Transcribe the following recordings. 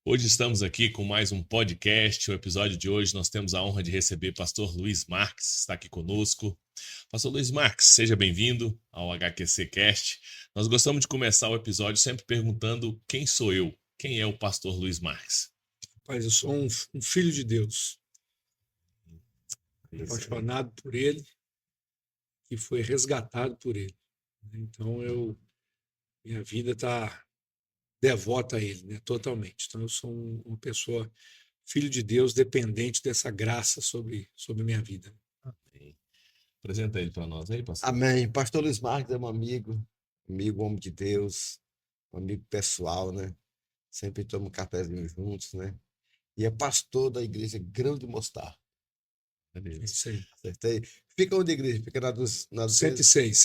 Hoje estamos aqui com mais um podcast. O episódio de hoje nós temos a honra de receber Pastor Luiz Marques, está aqui conosco. Pastor Luiz Marques, seja bem-vindo ao HQC Cast. Nós gostamos de começar o episódio sempre perguntando quem sou eu? Quem é o Pastor Luiz Marques? Rapaz, eu sou um filho de Deus, apaixonado por Ele e foi resgatado por Ele. Então, minha vida está devota a Ele, né, totalmente. Então, eu sou uma pessoa, filho de Deus, dependente dessa graça sobre minha vida. Amém. Apresenta ele para nós aí, pastor. Amém. Pastor Luiz Marques é um amigo, homem de Deus, um amigo pessoal, né? Sempre toma um cafezinho juntos, né? E é pastor da igreja Grão de Mostarda. É Beleza. isso aí. Acertei. Fica onde a igreja? Fica na 106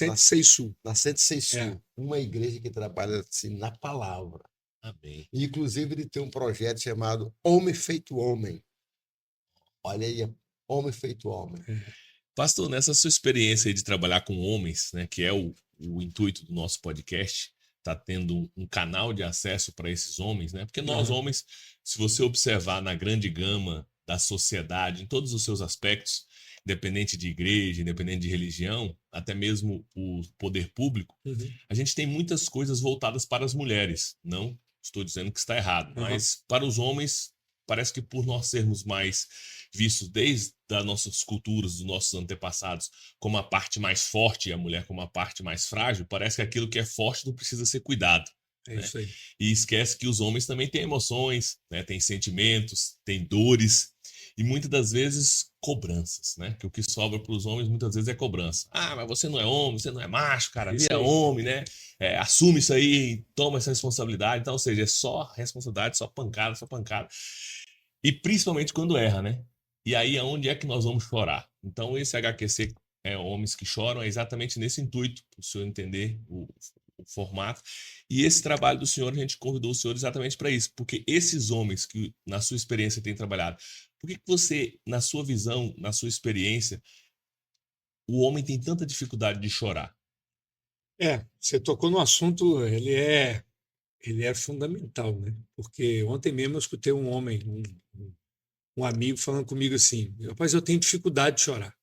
Sul. 106 Sul. É. Uma igreja que trabalha assim na palavra. Amém. E, inclusive, ele tem um projeto chamado Homem Feito Homem. Olha aí, Homem Feito Homem. Pastor, nessa sua experiência aí de trabalhar com homens, né, que é o intuito do nosso podcast, tá tendo um canal de acesso para esses homens, né? Porque nós homens, se você observar na grande gama da sociedade, em todos os seus aspectos, independente de igreja, independente de religião, até mesmo o poder público, a gente tem muitas coisas voltadas para as mulheres. Não estou dizendo que está errado, mas para os homens parece que por nós sermos mais vistos desde as nossas culturas, dos nossos antepassados, como a parte mais forte e a mulher como a parte mais frágil, parece que aquilo que é forte não precisa ser cuidado. É isso aí. E esquece que os homens também têm emoções, né? Têm sentimentos, têm dores e muitas das vezes cobranças, né? Que o que sobra para os homens muitas vezes é cobrança. Ah, mas você não é homem, você não é macho, cara, vira homem, né? Assume isso aí, toma essa responsabilidade. Então, ou seja, é só responsabilidade, só pancada, só pancada. E principalmente quando erra, né? E aí aonde é que nós vamos chorar? Então esse HQC Homens que Choram é exatamente nesse intuito, para o senhor entender o formato. E esse trabalho do senhor, a gente convidou o senhor exatamente para isso, porque esses homens que na sua experiência têm trabalhado, por que você, na sua visão, na sua experiência, o homem tem tanta dificuldade de chorar? Você tocou no assunto, ele é fundamental, né? Porque ontem mesmo eu escutei um homem, um amigo falando comigo assim: rapaz, eu tenho dificuldade de chorar.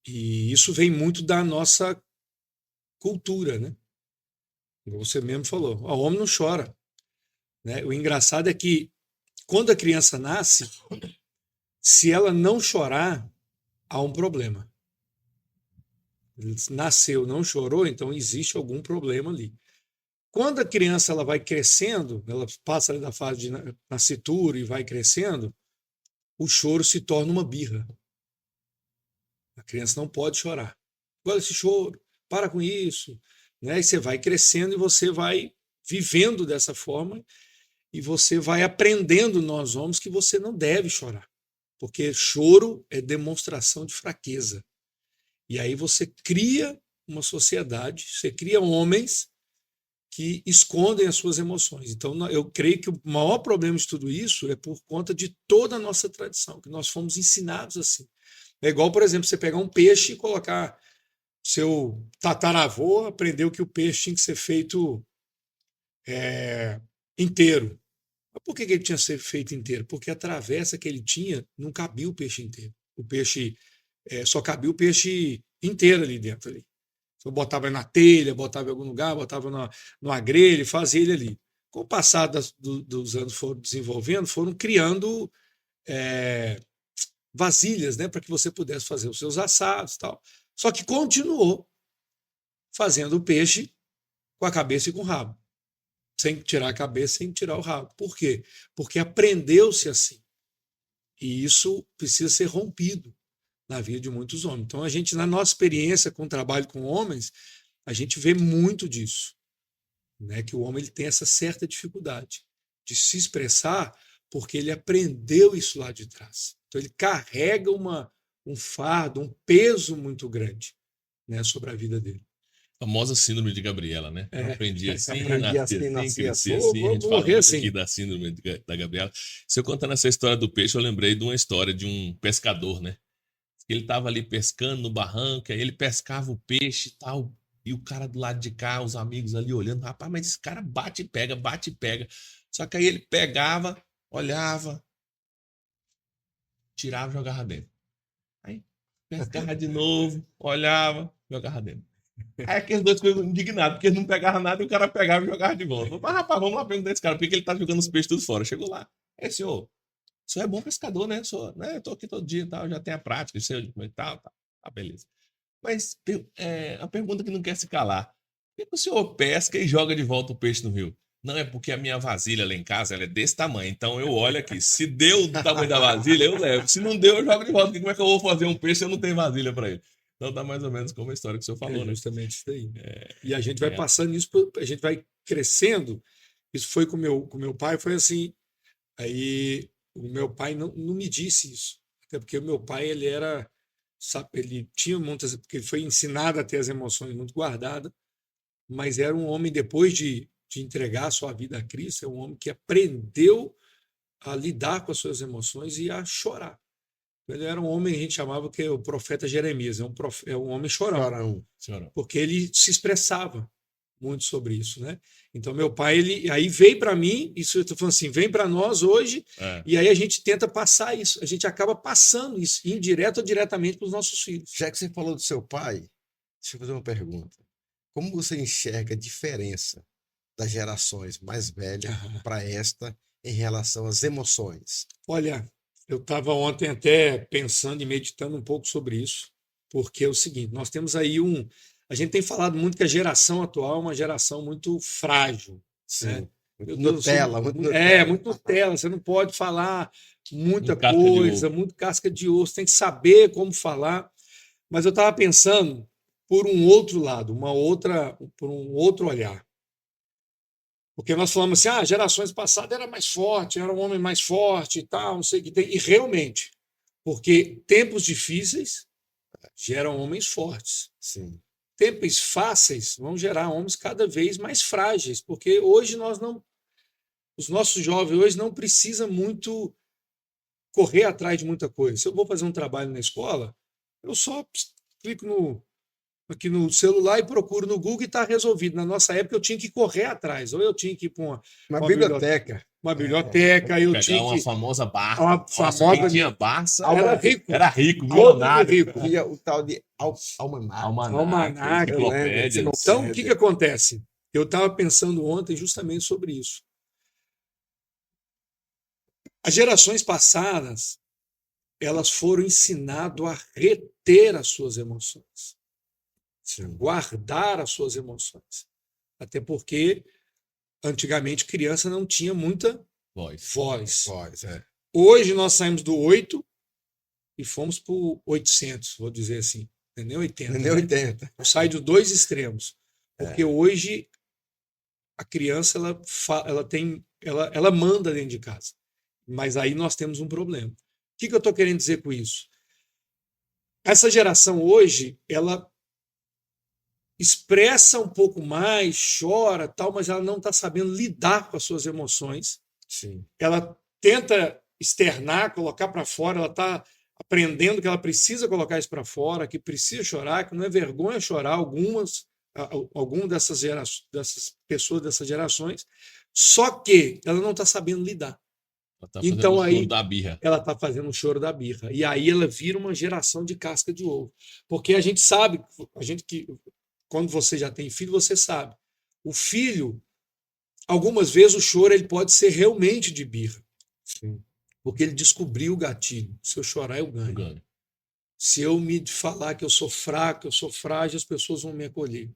E isso vem muito da nossa cultura, né? Como você mesmo falou, o homem não chora, né? O engraçado é que quando a criança nasce, se ela não chorar, há um problema. Nasceu, não chorou, então existe algum problema ali. Quando a criança ela vai crescendo, ela passa da fase de nascitura e vai crescendo, o choro se torna uma birra. A criança não pode chorar. Olha esse choro, para com isso. Né? E você vai crescendo e você vai vivendo dessa forma e você vai aprendendo, nós homens, que você não deve chorar. Porque choro é demonstração de fraqueza. E aí você cria uma sociedade, você cria homens que escondem as suas emoções. Então, eu creio que o maior problema de tudo isso é por conta de toda a nossa tradição, que nós fomos ensinados assim. É igual, por exemplo, você pegar um peixe e colocar. Seu tataravô aprendeu que o peixe tinha que ser feito inteiro. Mas por que ele tinha que ser feito inteiro? Porque a travessa que ele tinha não cabia o peixe inteiro. O peixe só cabia o peixe inteiro ali dentro. Ali. Eu botava na telha, botava em algum lugar, botava numa grelha, fazia ele ali. Com o passar dos anos foram desenvolvendo, foram criando vasilhas, né, para que você pudesse fazer os seus assados e tal. Só que continuou fazendo o peixe com a cabeça e com o rabo. Sem tirar a cabeça, sem tirar o rabo. Por quê? Porque aprendeu-se assim. E isso precisa ser rompido na vida de muitos homens. Então, a gente, na nossa experiência com o trabalho com homens, a gente vê muito disso. Né? Que o homem ele tem essa certa dificuldade de se expressar porque ele aprendeu isso lá de trás. Então, ele carrega um fardo, um peso muito grande, né, sobre a vida dele. A famosa síndrome de Gabriela, né? Aprendi assim, nasci cresci assim. assim. A gente fala morrer muito assim. aqui da síndrome da Gabriela. Se eu contando essa história do peixe, eu lembrei de uma história de um pescador, né? Ele estava ali pescando no barranco, aí ele pescava o peixe e tal. E o cara do lado de cá, os amigos ali olhando, rapaz, mas esse cara bate e pega, bate e pega. Só que aí ele pegava, olhava, tirava e jogava dentro. Aí pegava de novo, olhava, jogava dentro. Aí aqueles dois ficam indignados, porque eles não pegavam nada e o cara pegava e jogava de volta. Mas, rapaz, vamos lá perguntar esse cara, por que ele tá jogando os peixes tudo fora? Chegou lá. Aí, senhor, o senhor é bom pescador, né? Senhor, né? Eu tô aqui todo dia e tal, já tenho a prática, sei de como é que tal, tal. Ah, beleza. Mas a pergunta que não quer se calar. Por que o senhor pesca e joga de volta o peixe no rio? Não, é porque a minha vasilha lá em casa ela é desse tamanho. Então eu olho aqui. Se deu do tamanho da vasilha, eu levo. Se não deu, eu jogo de volta. Porque como é que eu vou fazer um peixe se eu não tenho vasilha para ele? Então tá mais ou menos como a história que o senhor falou, É né? justamente isso aí. E a gente vai É. passando isso, a gente vai crescendo. Isso foi com meu pai, foi assim. Aí o meu pai não me disse isso. Até porque o meu pai, ele era, sabe, ele tinha muitas, porque ele foi ensinado a ter as emoções muito guardadas, mas era um homem, depois de entregar a sua vida a Cristo, é um homem que aprendeu a lidar com as suas emoções e a chorar. Ele era um homem, a gente chamava que é o profeta Jeremias, é um homem chorão, Chorão. Senhora. porque ele se expressava muito sobre isso, né? Então meu pai, ele aí veio para mim, isso eu tô falando assim, vem para nós hoje, É. e aí a gente tenta passar isso, a gente acaba passando isso, indireto ou diretamente para os nossos filhos. Já que você falou do seu pai, deixa eu fazer uma pergunta. Como você enxerga a diferença das gerações mais velhas para esta em relação às emoções? Olha, eu estava ontem até pensando e meditando um pouco sobre isso, porque é o seguinte, nós temos aí a gente tem falado muito que a geração atual é uma geração muito frágil, né? Sim. Meu Muito Deus, Nutella, muito Nutella. É, muito Nutella, você não pode falar muita Muito casca de coisa, ovo. muito casca de osso, tem que saber como falar. Mas eu estava pensando por um outro lado, por um outro olhar. Porque nós falamos assim, gerações passadas era mais forte, era um homem mais forte e tal, não sei o que tem. E realmente, porque tempos difíceis geram homens fortes. Sim. Tempos fáceis vão gerar homens cada vez mais frágeis, porque hoje os nossos jovens hoje não precisam muito correr atrás de muita coisa. Se eu vou fazer um trabalho na escola, eu só clico aqui no celular e procuro no Google e está resolvido. Na nossa época eu tinha que correr atrás, ou eu tinha que ir para Uma biblioteca. uma biblioteca, eu Pegar tinha uma que famosa Barça. uma Nossa, famosa quem tinha Barça era rico. era rico, Todo milionário. rico. Havia o tal de almanac. Almanac. Enciclopédias. Então, o que acontece? Eu estava pensando ontem justamente sobre isso. As gerações passadas, elas foram ensinadas a reter as suas emoções, a guardar as suas emoções. Até porque, antigamente, criança não tinha muita Voz. Voz, é. Hoje nós saímos do 8 e fomos para o 800, vou dizer assim. Não é nem 80. Nem 80. Sai dos dois extremos. Porque hoje a criança ela manda dentro de casa. Mas aí nós temos um problema. O que eu estou querendo dizer com isso? Essa geração hoje, ela expressa um pouco mais, chora, tal, mas ela não está sabendo lidar com as suas emoções. Sim. Ela tenta externar, colocar para fora, ela está aprendendo que ela precisa colocar isso para fora, que precisa chorar, que não é vergonha chorar algumas dessas pessoas, dessas gerações, só que ela não está sabendo lidar. Ela tá Então fazendo o aí choro da birra. ela está fazendo um choro da birra. E aí ela vira uma geração de casca de ovo. Porque a gente sabe, quando você já tem filho, você sabe. O filho, algumas vezes o choro ele pode ser realmente de birra. Sim. Porque ele descobriu o gatilho. Se eu chorar, eu ganho. Eu ganho. Se eu me falar que eu sou fraco, eu sou frágil, as pessoas vão me acolher.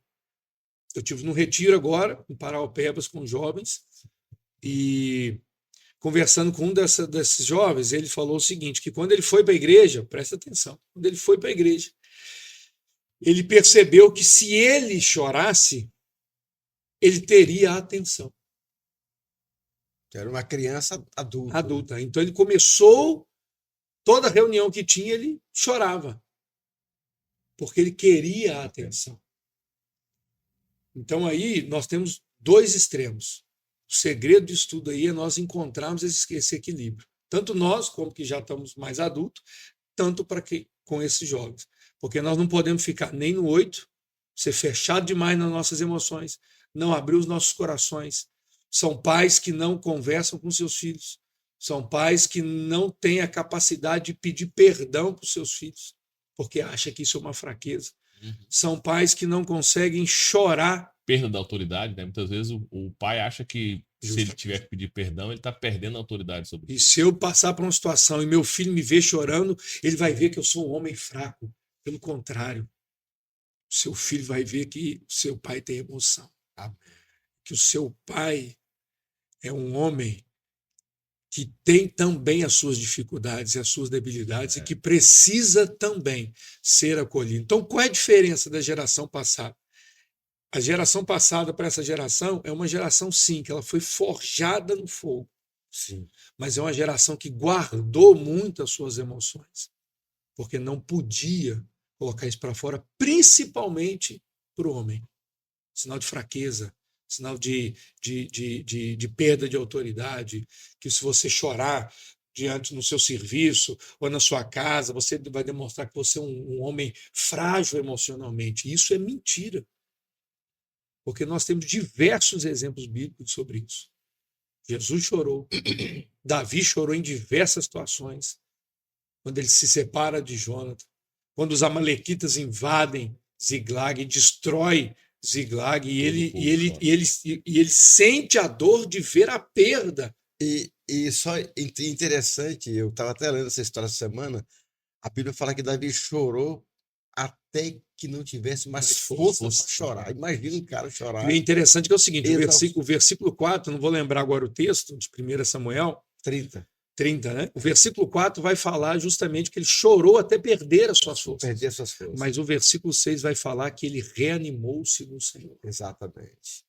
Eu tive num retiro agora, em Paraupebas, com jovens, e conversando com um desses jovens, ele falou o seguinte, que quando ele foi para a igreja, presta atenção, quando ele foi para a igreja, ele percebeu que se ele chorasse, ele teria a atenção. Era uma criança adulta. Adulta. Então ele começou, toda reunião que tinha, ele chorava, porque ele queria a atenção. Então aí nós temos dois extremos. O segredo disso tudo aí é nós encontrarmos esse equilíbrio. Tanto nós, como que já estamos mais adultos, tanto com esses jovens. Porque nós não podemos ficar nem no 8, ser fechado demais nas nossas emoções, não abrir os nossos corações, São pais que não conversam com seus filhos. São pais que não têm a capacidade de pedir perdão para os seus filhos, porque acha que isso é uma fraqueza. Uhum. São pais que não conseguem chorar. Perda da autoridade, né? Muitas vezes o pai acha que se ele Justamente. tiver que pedir perdão, ele está perdendo a autoridade sobre E isso. se eu passar por uma situação e meu filho me ver chorando, ele vai ver que eu sou um homem fraco. Pelo contrário, seu filho vai ver que o seu pai tem emoção. Que o seu pai é um homem que tem também as suas dificuldades e as suas debilidades e que precisa também ser acolhido. Então, qual é a diferença da geração passada? A geração passada para essa geração é uma geração, sim, que ela foi forjada no fogo, Sim. mas é uma geração que guardou muito as suas emoções, porque não podia colocar isso para fora, principalmente para o homem. Sinal de fraqueza, sinal de perda de autoridade, que se você chorar diante no seu serviço ou na sua casa, você vai demonstrar que você é um homem frágil emocionalmente. Isso é mentira. Porque nós temos diversos exemplos bíblicos sobre isso. Jesus chorou, Davi chorou em diversas situações, quando ele se separa de Jonathan, quando os amalequitas invadem Ziglag e destrói Ziglag, e ele sente a dor de ver a perda. E só interessante, eu estava até lendo essa história essa semana, a Bíblia fala que Davi chorou até que não tivesse mais força para chorar. Imagina um cara chorar. E é interessante que é o seguinte, Então- o versículo 4, não vou lembrar agora o texto, de 1 Samuel 30. 30, né? O versículo 4 vai falar justamente que ele chorou até perder as suas forças. Perder suas forças. Mas o versículo 6 vai falar que ele reanimou-se no Senhor. Exatamente.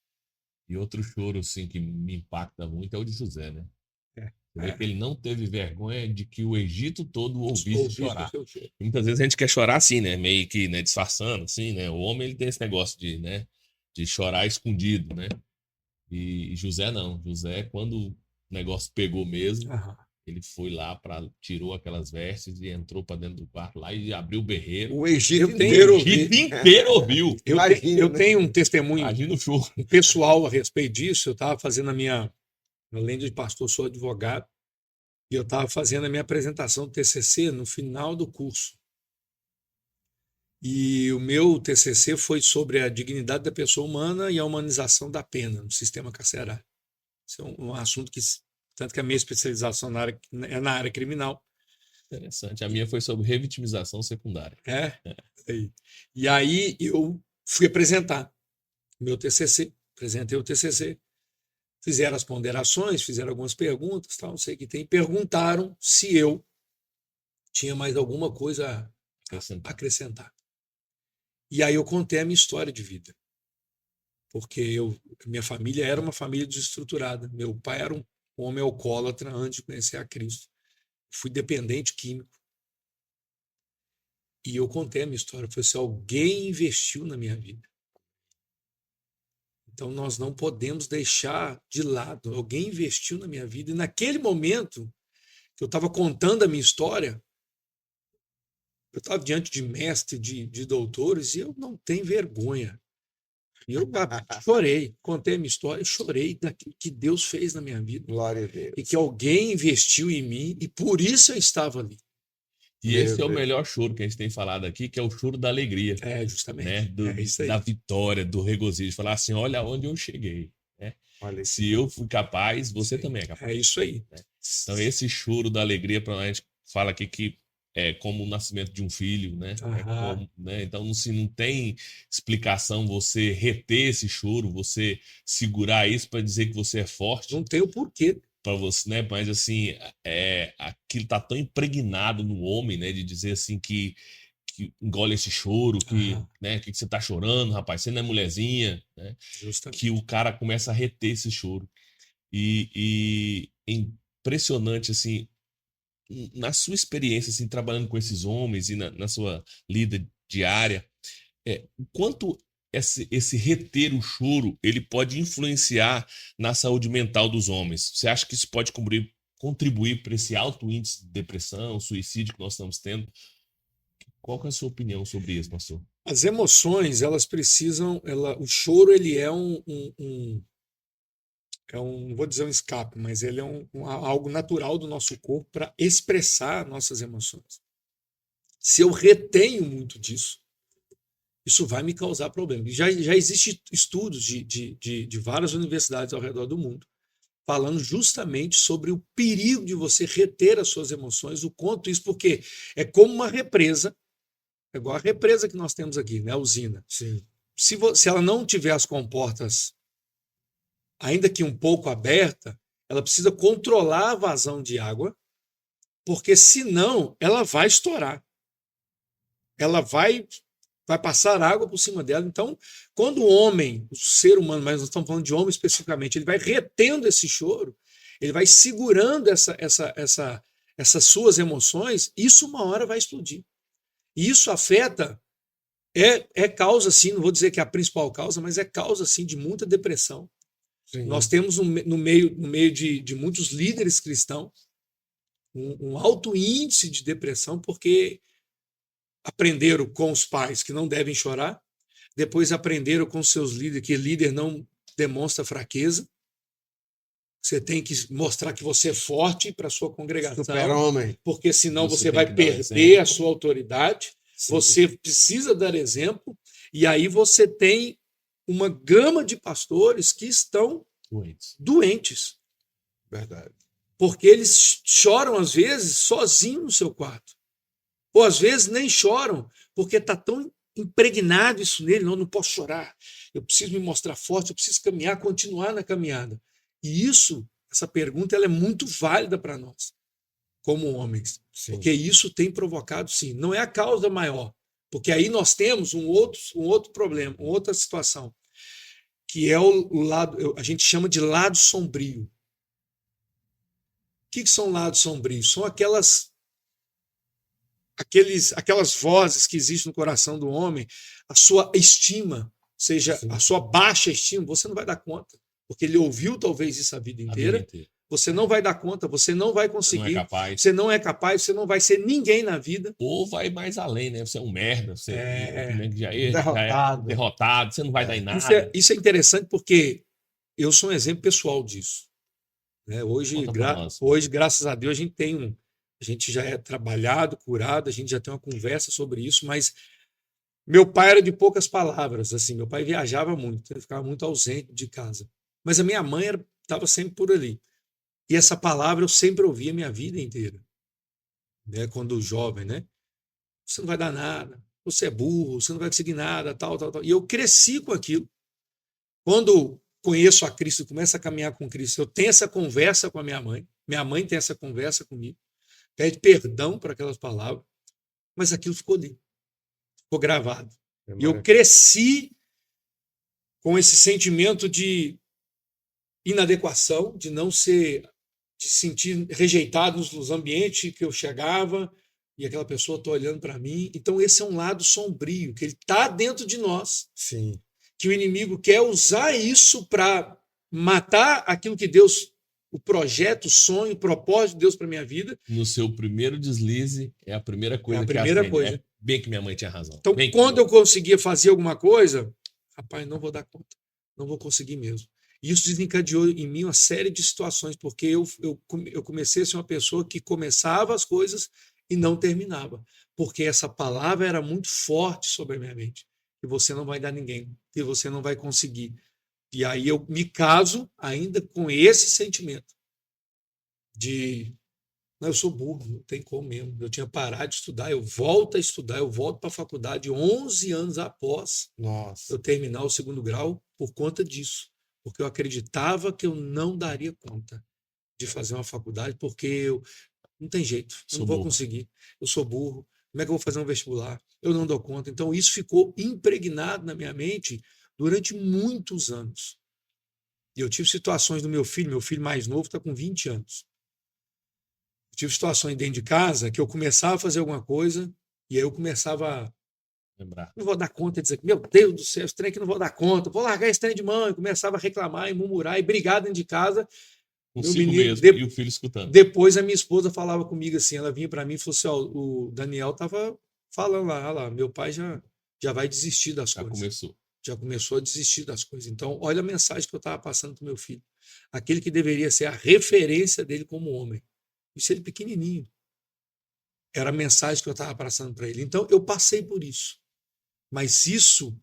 E outro choro, assim, que me impacta muito é o de José, né? Você vê que ele não teve vergonha de que o Egito todo ouvisse chorar. E muitas vezes a gente quer chorar assim, né? Meio que, né, disfarçando, assim, né? O homem, ele tem esse negócio de, né, de chorar escondido, né? E José não. José, quando o negócio pegou mesmo, ele foi lá, tirou aquelas vestes e entrou para dentro do quarto lá e abriu o berreiro. O Egito Eu tenho- inteiro O Egito ouviu. inteiro ouviu. Eu Imagina, tenho um testemunho Imagina o choro. pessoal a respeito disso. Eu estava fazendo além de pastor, sou advogado, e eu estava fazendo a minha apresentação do TCC no final do curso. E o meu TCC foi sobre a dignidade da pessoa humana e a humanização da pena no sistema carcerário. Isso é um assunto que, tanto que a minha especialização é na área criminal. Interessante. A minha foi sobre revitimização secundária. E aí eu fui apresentar o meu TCC, apresentei o TCC, fizeram as ponderações, fizeram algumas perguntas, tal, não sei o que tem, perguntaram se eu tinha mais alguma coisa a acrescentar. E aí eu contei a minha história de vida, porque minha família era uma família desestruturada, meu pai era um homem alcoólatra antes de conhecer a Cristo, fui dependente químico, e eu contei a minha história, foi se alguém investiu na minha vida. Então, nós não podemos deixar de lado. Alguém investiu na minha vida. E naquele momento que eu estava contando a minha história, eu estava diante de mestres, de doutores, e eu não tenho vergonha. E eu chorei, contei a minha história e chorei daquilo que Deus fez na minha vida. Glória a Deus. E que alguém investiu em mim, e por isso eu estava ali. E esse é o melhor choro que a gente tem falado aqui, que é o choro da alegria. Justamente. Né? Isso aí. Da vitória, do regozijo. Falar assim, olha onde eu cheguei. Né? Se eu fui capaz, você também é capaz. É isso aí. Né? Então esse choro da alegria, para a gente fala aqui que é como o nascimento de um filho, né? Né? Então não tem explicação você reter esse choro, você segurar isso para dizer que você é forte. Não tem o porquê. Para você, né? Mas assim, aquilo tá tão impregnado no homem, né? De dizer assim que engole esse choro, né? Que você tá chorando, rapaz? Você não é mulherzinha, né? Justamente. Que o cara começa a reter esse choro. E é impressionante, assim, na sua experiência, assim, trabalhando com esses homens e na sua lida diária, o quanto esse reter o choro, ele pode influenciar na saúde mental dos homens. Você acha que isso pode contribuir para esse alto índice de depressão, suicídio que nós estamos tendo? Qual que é a sua opinião sobre isso, pastor? As emoções, elas precisam... o choro, ele é não vou dizer um escape, mas ele é algo natural do nosso corpo para expressar nossas emoções. Se eu retenho muito disso, isso vai me causar problema. Já existem estudos de várias universidades ao redor do mundo falando justamente sobre o perigo de você reter as suas emoções, o quanto isso, porque é como uma represa, é igual a represa que nós temos aqui, né, a usina. Sim. Se ela não tiver as comportas, ainda que um pouco aberta, ela precisa controlar a vazão de água, porque senão ela vai estourar. Ela vai passar água por cima dela. Então, quando o homem, o ser humano, mas nós estamos falando de homem especificamente, ele vai retendo esse choro, ele vai segurando essas suas emoções, isso uma hora vai explodir. E isso afeta, é causa, sim, não vou dizer que é a principal causa, mas é causa, sim, de muita depressão. Sim. Nós temos no meio de muitos líderes cristãos um alto índice de depressão, porque aprenderam com os pais que não devem chorar, depois aprenderam com seus líderes que líder não demonstra fraqueza, você tem que mostrar que você é forte para a sua congregação, Super-homem. porque senão Você você tem vai que dar perder a exemplo. sua autoridade, Sim. você precisa dar exemplo, e aí você tem uma gama de pastores que estão doentes, Verdade. porque eles choram às vezes sozinhos no seu quarto. Ou às vezes nem choram, porque está tão impregnado isso nele, não posso chorar, eu preciso me mostrar forte, eu preciso caminhar, continuar na caminhada. E essa pergunta ela é muito válida para nós, como homens, Sim. porque isso tem provocado, sim, não é a causa maior, porque aí nós temos um outro problema, uma outra situação, que é o lado, a gente chama de lado sombrio. O que são lados sombrios? São aquelas vozes que existem no coração do homem, a sua estima, seja Sim. a sua baixa estima, você não vai dar conta, porque ele ouviu talvez isso a vida inteira, você não vai dar conta, você não vai conseguir, você não é capaz, você não vai ser ninguém na vida. Ou vai mais além, né? Você é um merda, você já é derrotado, você não vai dar em nada. Isso é interessante porque eu sou um exemplo pessoal disso. Né? Hoje, graças a Deus, a gente já é trabalhado, curado, a gente já tem uma conversa sobre isso, mas meu pai era de poucas palavras, assim, meu pai viajava muito, ele ficava muito ausente de casa. Mas a minha mãe estava sempre por ali. E essa palavra eu sempre ouvi a minha vida inteira. Né? Quando jovem, né? Você não vai dar nada, você é burro, você não vai conseguir nada, tal. E eu cresci com aquilo. Quando conheço a Cristo, começo a caminhar com Cristo, eu tenho essa conversa com a minha mãe tem essa conversa comigo, pede perdão por aquelas palavras, mas aquilo ficou ali, ficou gravado. E eu cresci com esse sentimento de inadequação, de sentir rejeitado nos ambientes que eu chegava e aquela pessoa está olhando para mim. Então esse é um lado sombrio, que ele está dentro de nós. Sim. Que o inimigo quer usar isso para matar aquilo que Deus, o projeto, o sonho, o propósito de Deus para minha vida. No seu primeiro deslize, é a primeira coisa coisa. É bem que minha mãe tinha razão. Então, quando eu conseguia fazer alguma coisa, rapaz, não vou dar conta, não vou conseguir mesmo. E isso desencadeou em mim uma série de situações, porque eu comecei a ser uma pessoa que começava as coisas e não terminava, porque essa palavra era muito forte sobre a minha mente, que você não vai dar ninguém, que você não vai conseguir. E aí eu me caso ainda com esse sentimento de não, eu sou burro, não tem como mesmo. Eu tinha parado de estudar, eu volto a estudar, eu volto para a faculdade 11 anos após eu terminar o 2º grau por conta disso, porque eu acreditava que eu não daria conta de fazer uma faculdade, porque não tem jeito, eu não vou conseguir, eu sou burro, como é que eu vou fazer um vestibular? Eu não dou conta. Então isso ficou impregnado na minha mente durante muitos anos. E eu tive situações do meu filho mais novo está com 20 anos. Eu tive situações dentro de casa que eu começava a fazer alguma coisa e aí eu começava a lembrar. Não vou dar conta, dizer, meu Deus do céu, esse trem que não vou dar conta, vou largar esse trem de mão. E começava a reclamar e murmurar e brigar dentro de casa. Consigo mesmo, e o filho escutando. Depois a minha esposa falava comigo assim, ela vinha para mim e falou assim, o Daniel estava falando lá, meu pai já vai desistir das coisas. Começou. já começou a desistir das coisas. Então, olha a mensagem que eu estava passando para o meu filho. Aquele que deveria ser a referência dele como homem. Isso ele pequenininho. Era a mensagem que eu estava passando para ele. Então, eu passei por isso. Mas isso,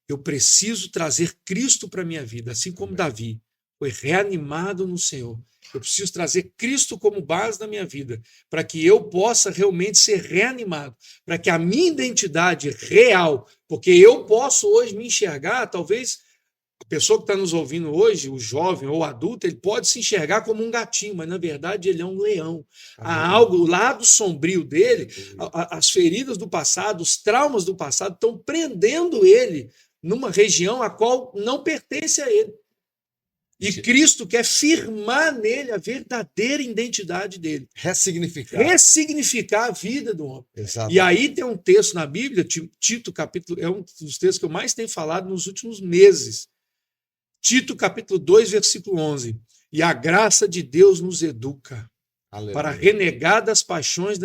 eu preciso trazer Cristo para a minha vida, assim como Davi foi reanimado no Senhor. Eu preciso trazer Cristo como base na minha vida, para que eu possa realmente ser reanimado, para que a minha identidade real, porque eu posso hoje me enxergar, talvez a pessoa que está nos ouvindo hoje, o jovem ou o adulto, ele pode se enxergar como um gatinho, mas na verdade ele é um leão. Há algo, o lado sombrio dele, as feridas do passado, os traumas do passado estão prendendo ele numa região a qual não pertence a ele. E Cristo quer firmar nele a verdadeira identidade dele. Ressignificar a vida do homem. Exato. E aí tem um texto na Bíblia, Tito capítulo, é um dos textos que eu mais tenho falado nos últimos meses. Tito capítulo 2, versículo 11. E a graça de Deus nos educa para renegar das paixões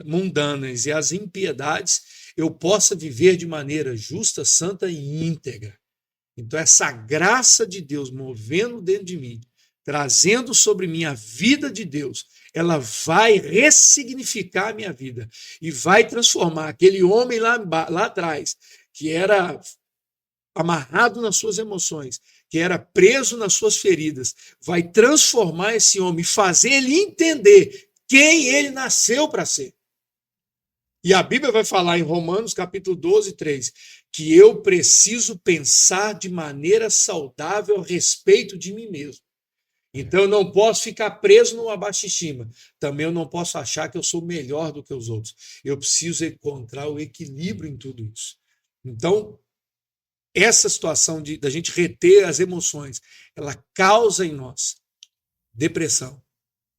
mundanas e as impiedades, eu possa viver de maneira justa, santa e íntegra. Então, essa graça de Deus movendo dentro de mim, trazendo sobre mim a vida de Deus, ela vai ressignificar a minha vida e vai transformar aquele homem lá atrás, que era amarrado nas suas emoções, que era preso nas suas feridas, vai transformar esse homem e fazer ele entender quem ele nasceu para ser. E a Bíblia vai falar em Romanos capítulo 12, 3, que eu preciso pensar de maneira saudável a respeito de mim mesmo. Então eu não posso ficar preso numa baixa estima. Também eu não posso achar que eu sou melhor do que os outros. Eu preciso encontrar o equilíbrio em tudo isso. Então, essa situação da gente reter as emoções, ela causa em nós depressão,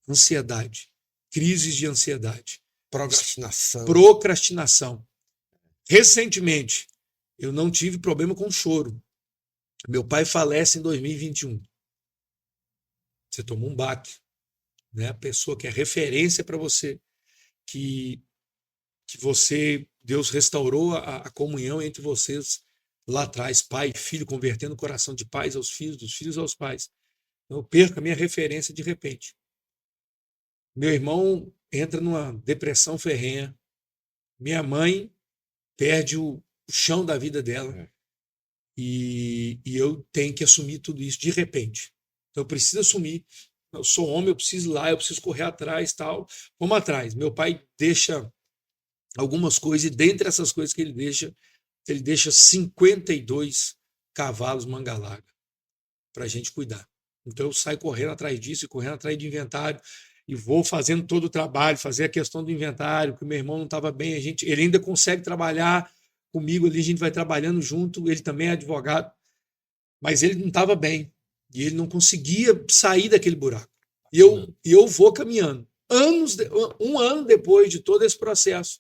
ansiedade, crises de ansiedade, procrastinação. Recentemente, eu não tive problema com choro. Meu pai falece em 2021. Você tomou um baque, né? A pessoa que é referência para você, que Deus restaurou a comunhão entre vocês lá atrás, pai e filho, convertendo o coração de pais aos filhos, dos filhos aos pais. Eu perco a minha referência de repente. Meu irmão entra numa depressão ferrenha. Minha mãe perde o chão da vida dela. E eu tenho que assumir tudo isso de repente. Então eu preciso assumir. Eu sou homem, eu preciso ir lá, eu preciso correr atrás, tal. Vamos atrás. Meu pai deixa algumas coisas, e dentre essas coisas que ele deixa 52 cavalos manga larga para a gente cuidar. Então eu saio correndo atrás disso, e correndo atrás de inventário, e vou fazendo todo o trabalho, fazer a questão do inventário, que o meu irmão não estava bem, ele ainda consegue trabalhar comigo ali, a gente vai trabalhando junto, ele também é advogado, mas ele não estava bem, e ele não conseguia sair daquele buraco. E eu vou caminhando. Um ano depois de todo esse processo,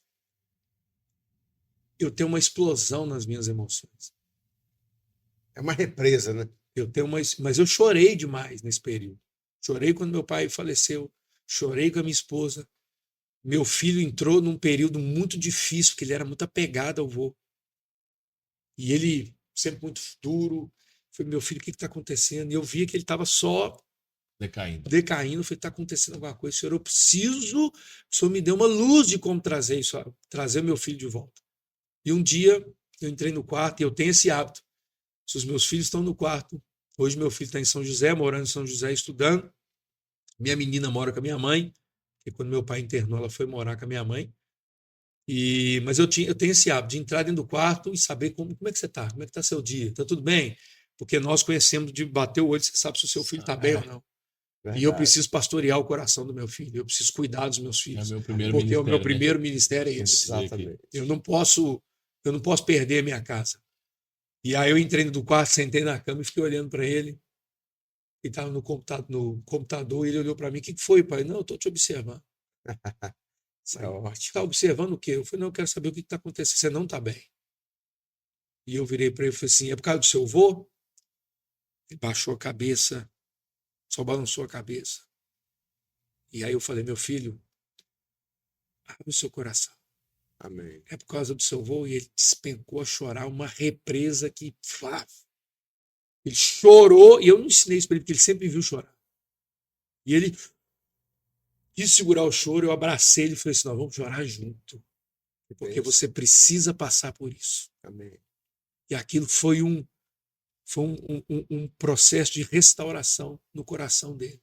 eu tenho uma explosão nas minhas emoções. É uma represa, né? Mas eu chorei demais nesse período. Chorei quando meu pai faleceu, chorei com a minha esposa. Meu filho entrou num período muito difícil, porque ele era muito apegado ao avô. E ele, sempre muito duro, falei, meu filho, o que está acontecendo? E eu via que ele estava só decaindo. Eu falei, está acontecendo alguma coisa, senhor, o senhor me deu uma luz de como trazer meu filho de volta. E um dia eu entrei no quarto, e eu tenho esse hábito. Se os meus filhos estão no quarto, hoje meu filho está em São José, morando em São José, estudando. Minha menina mora com a minha mãe, porque quando meu pai internou, ela foi morar com a minha mãe. Mas eu tenho esse hábito de entrar dentro do quarto e saber como é que você está, como é que está seu dia, está tudo bem? Porque nós conhecemos de bater o olho, você sabe se o seu filho está bem ou não. Verdade. E eu preciso pastorear o coração do meu filho, eu preciso cuidar dos meus filhos. Porque o meu primeiro ministério é esse. Exatamente. Eu não posso perder a minha casa. E aí eu entrei no quarto, sentei na cama e fiquei olhando para ele. Ele estava no computador, e ele olhou para mim, o que foi, pai? Não, eu estou te observando. Você está observando o quê? Eu falei, não, eu quero saber o que está acontecendo. Você não está bem. E eu virei para ele e falei assim, é por causa do seu avô? Ele baixou a cabeça, só balançou a cabeça. E aí eu falei, meu filho, abre o seu coração. Amém. É por causa do seu voo. E ele despencou a chorar, uma represa que... Ele chorou, e eu não ensinei isso para ele, porque ele sempre me viu chorar. E ele quis segurar o choro, eu abracei ele e falei assim, nós vamos chorar junto. Porque você precisa passar por isso. Amém. E aquilo foi um processo de restauração no coração dele.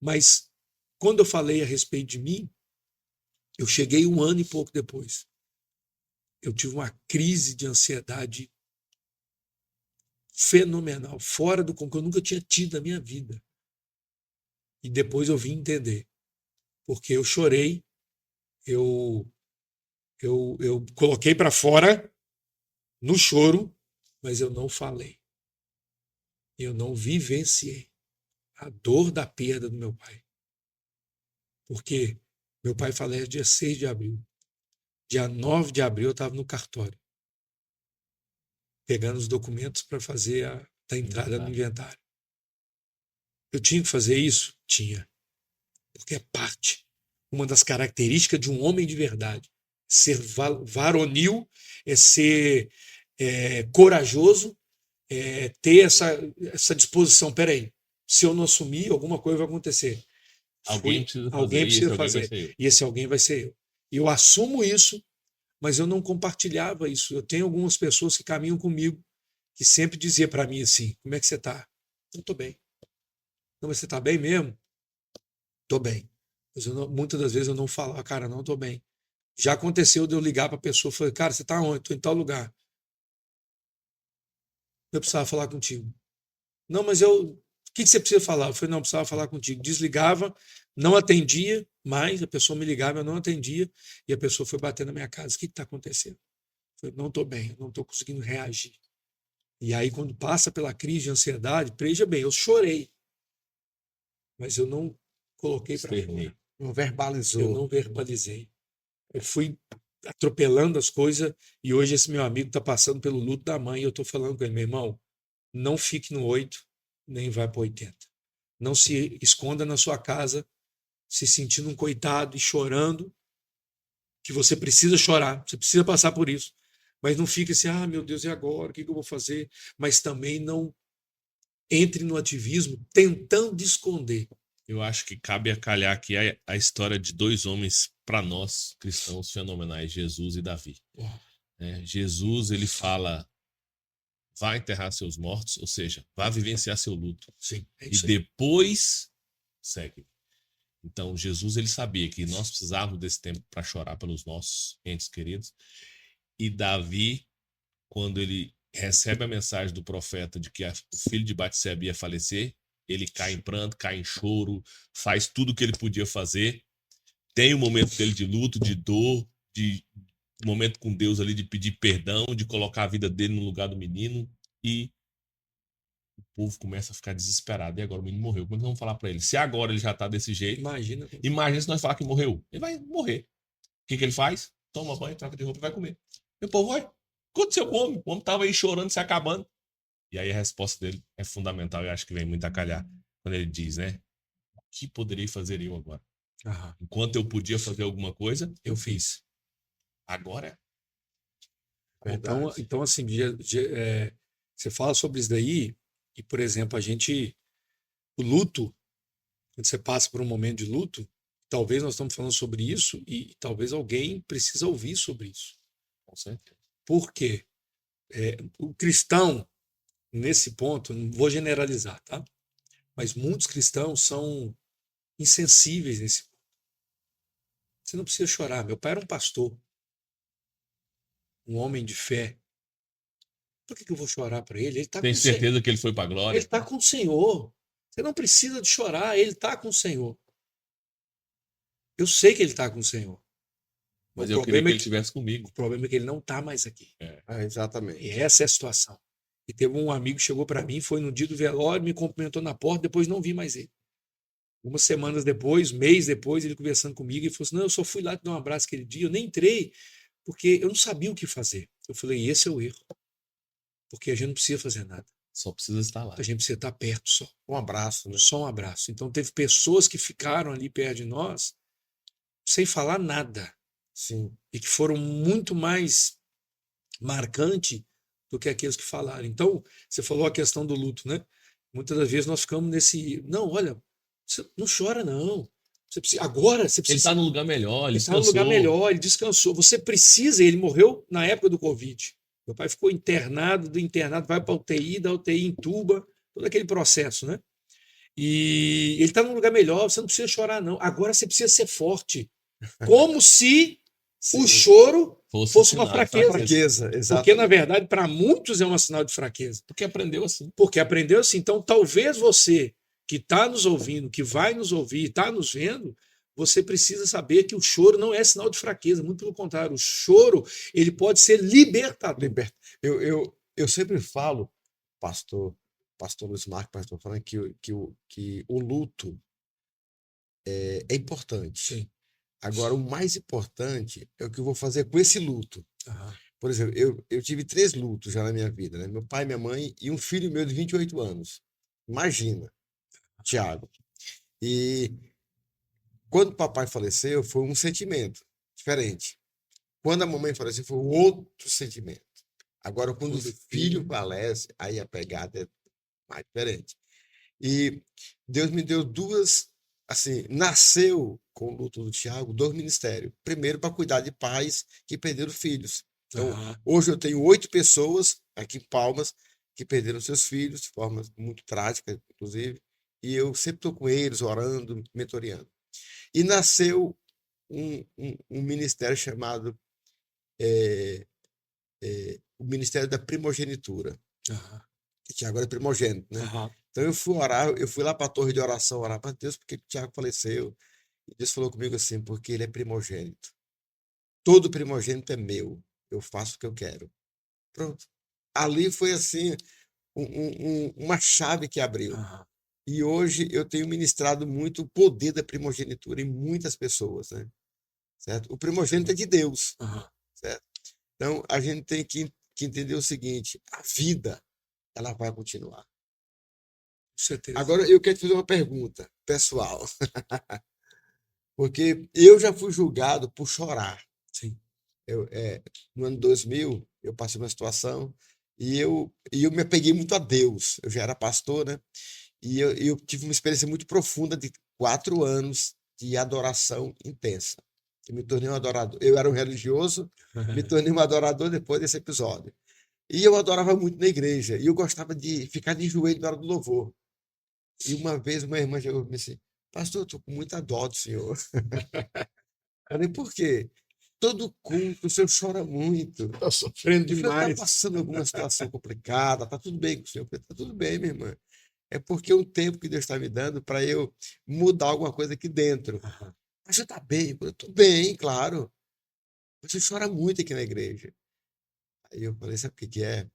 Mas quando eu falei a respeito de mim, eu cheguei 1 ano e pouco depois. Eu tive uma crise de ansiedade fenomenal, fora do que eu nunca tinha tido na minha vida. E depois eu vim entender. Porque eu chorei, eu coloquei para fora no choro, mas eu não falei. Eu não vivenciei a dor da perda do meu pai. Porque meu pai falece dia 6 de abril. Dia 9 de abril eu estava no cartório, pegando os documentos para fazer a entrada no inventário. Eu tinha que fazer isso? Tinha. Porque é parte. Uma das características de um homem de verdade. Ser varonil, é ser corajoso, ter essa disposição. Peraí, se eu não assumir, alguma coisa vai acontecer. Alguém precisa fazer. Alguém precisa Alguém vai fazer. ser eu. E esse alguém vai ser eu. E eu assumo isso, mas eu não compartilhava isso. Eu tenho algumas pessoas que caminham comigo, que sempre diziam para mim assim, como é que você está? Eu estou bem. Não, mas você está bem mesmo? Estou bem. Mas muitas das vezes eu não falo, cara, não estou bem. Já aconteceu de eu ligar para a pessoa e falar, cara, você está onde? Estou em tal lugar. Eu precisava falar contigo. Não, mas o que você precisa falar? Eu falei, não, eu precisava falar contigo. Desligava, não atendia mais, a pessoa me ligava, eu não atendia, e a pessoa foi bater na minha casa. O que está acontecendo? Eu falei, não estou bem, não estou conseguindo reagir. E aí, quando passa pela crise de ansiedade, veja bem, eu chorei, mas eu não coloquei para fora. Não verbalizou. Eu não verbalizei. Eu fui atropelando as coisas, e hoje esse meu amigo está passando pelo luto da mãe, e eu estou falando com ele, meu irmão, não fique no 8, nem vai para 80. Não se esconda na sua casa, se sentindo um coitado e chorando, que você precisa chorar, você precisa passar por isso. Mas não fique assim, meu Deus, e agora? O que eu vou fazer? Mas também não entre no ativismo tentando esconder. Eu acho que cabe a calhar aqui a história de 2 homens, para nós, cristãos fenomenais, Jesus e Davi. Jesus, ele fala, vá enterrar seus mortos, ou seja, vá vivenciar seu luto. Sim, e depois segue. Então, Jesus, ele sabia que nós precisávamos desse tempo para chorar pelos nossos entes queridos. E Davi, quando ele recebe a mensagem do profeta de que o filho de Batseba ia falecer, ele cai em pranto, cai em choro, faz tudo o que ele podia fazer. Tem o momento dele de luto, de dor, de momento com Deus ali, de pedir perdão, de colocar a vida dele no lugar do menino. E o povo começa a ficar desesperado. E agora o menino morreu. Como vamos falar para ele? Se agora ele já tá desse jeito, imagina se nós falar que morreu. Ele vai morrer. O que ele faz? Toma banho, troca de roupa e vai comer. E o povo vai. O que aconteceu com o homem? O homem tava aí chorando, se acabando. E aí a resposta dele é fundamental e acho que vem muito a calhar quando ele diz, né? O que poderei fazer eu agora? Enquanto eu podia fazer alguma coisa, eu fiz. Agora Então assim, você fala sobre isso daí, e, por exemplo, o luto, quando você passa por um momento de luto, talvez nós estamos falando sobre isso e talvez alguém precisa ouvir sobre isso. Com certeza. Por quê? O cristão, nesse ponto, não vou generalizar, tá? Mas muitos cristãos são insensíveis nesse ponto. Você não precisa chorar. Meu pai era um pastor, um homem de fé. Por que eu vou chorar para ele? Ele está Tem certeza que ele foi para a glória? Ele está com o Senhor. Você não precisa de chorar, ele está com o Senhor. Eu sei que ele está com o Senhor. Mas eu queria que ele estivesse comigo. O problema é que ele não está mais aqui. Exatamente. E essa é a situação. E teve um amigo que chegou para mim, foi no dia do velório, me cumprimentou na porta, depois não vi mais ele. Umas semanas depois, mês depois, ele conversando comigo, e falou assim, não, eu só fui lá te dar um abraço aquele dia, eu nem entrei, porque eu não sabia o que fazer. Eu falei, esse é o erro. Porque a gente não precisa fazer nada. Só precisa estar lá. A gente precisa estar perto só. Um abraço, né? Só um abraço. Então teve pessoas que ficaram ali perto de nós sem falar nada. Sim. e que foram muito mais marcantes do que aqueles que falaram. Então, você falou a questão do luto, né? Muitas das vezes nós ficamos nesse, não, olha, você não chora não. Você precisa, agora você Ele precisa. está num lugar melhor, ele Ele está num lugar descansou. melhor, ele descansou. Você precisa, ele morreu na época do Covid. Meu pai ficou internado, do internado vai para a UTI, da UTI entuba, todo aquele processo, né? E ele está num lugar melhor, você não precisa chorar, não. Agora você precisa ser forte. Como se o Sim. choro fosse sinal uma de fraqueza. Fraqueza, Porque, exato. na verdade, para muitos é um sinal de fraqueza. Porque aprendeu assim. Porque aprendeu assim. Então, talvez você que está nos ouvindo, que vai nos ouvir, está nos vendo, você precisa saber que o choro não é sinal de fraqueza. Muito pelo contrário, o choro ele pode ser libertador. Eu sempre falo, pastor Luiz Marcos, pastor, falando que o luto é importante. Sim. Agora, o mais importante é o que eu vou fazer com esse luto. Aham. Por exemplo, eu tive 3 lutos já na minha vida, né? Meu pai, minha mãe e um filho meu de 28 anos. Imagina, Tiago. E quando o papai faleceu, foi um sentimento diferente. Quando a mamãe faleceu, foi outro sentimento. Agora, quando o filho falece, aí a pegada é mais diferente. E Deus me deu duas, assim, nasceu com o luto do Tiago, 2 ministérios. Primeiro, para cuidar de pais que perderam filhos. Então, Aham. hoje eu tenho 8 pessoas aqui em Palmas que perderam seus filhos de forma muito trágica, inclusive. E eu sempre estou com eles, orando, mentoreando. E nasceu um ministério chamado o Ministério da Primogenitura, Aham. que agora é primogênito, né? Aham. Então eu fui orar, eu fui lá para a torre de oração orar para Deus, porque o Tiago faleceu. E Deus falou comigo assim, porque ele é primogênito. Todo primogênito é meu. Eu faço o que eu quero. Pronto. Ali foi assim, uma chave que abriu. Aham. E hoje eu tenho ministrado muito o poder da primogenitura em muitas pessoas, né? Certo? O primogênito é de Deus, Aham. certo? Então a gente tem que entender o seguinte: a vida, ela vai continuar. Com certeza. Agora eu quero te fazer uma pergunta pessoal, porque eu já fui julgado por chorar. Sim. No ano 2000, eu passei uma situação e eu me apeguei muito a Deus. Eu já era pastor, né? E eu tive uma experiência muito profunda de 4 anos de adoração intensa. Eu me tornei um adorador. Eu era um religioso, me tornei um adorador depois desse episódio. E eu adorava muito na igreja. E eu gostava de ficar de joelho na hora do louvor. E uma vez uma irmã chegou e me disse: Pastor, eu estou com muita dó do senhor. Eu falei: por quê? Todo culto o senhor chora muito. Estou sofrendo Ele falou: está demais. passando alguma situação complicada? Está tudo bem com o senhor? Eu falei: está tudo bem, minha irmã. É porque é um tempo que Deus está me dando para eu mudar alguma coisa aqui dentro. Aham. Mas você está bem? Eu estou bem, claro. Você chora muito aqui na igreja. Aí eu falei: sabe o que que é?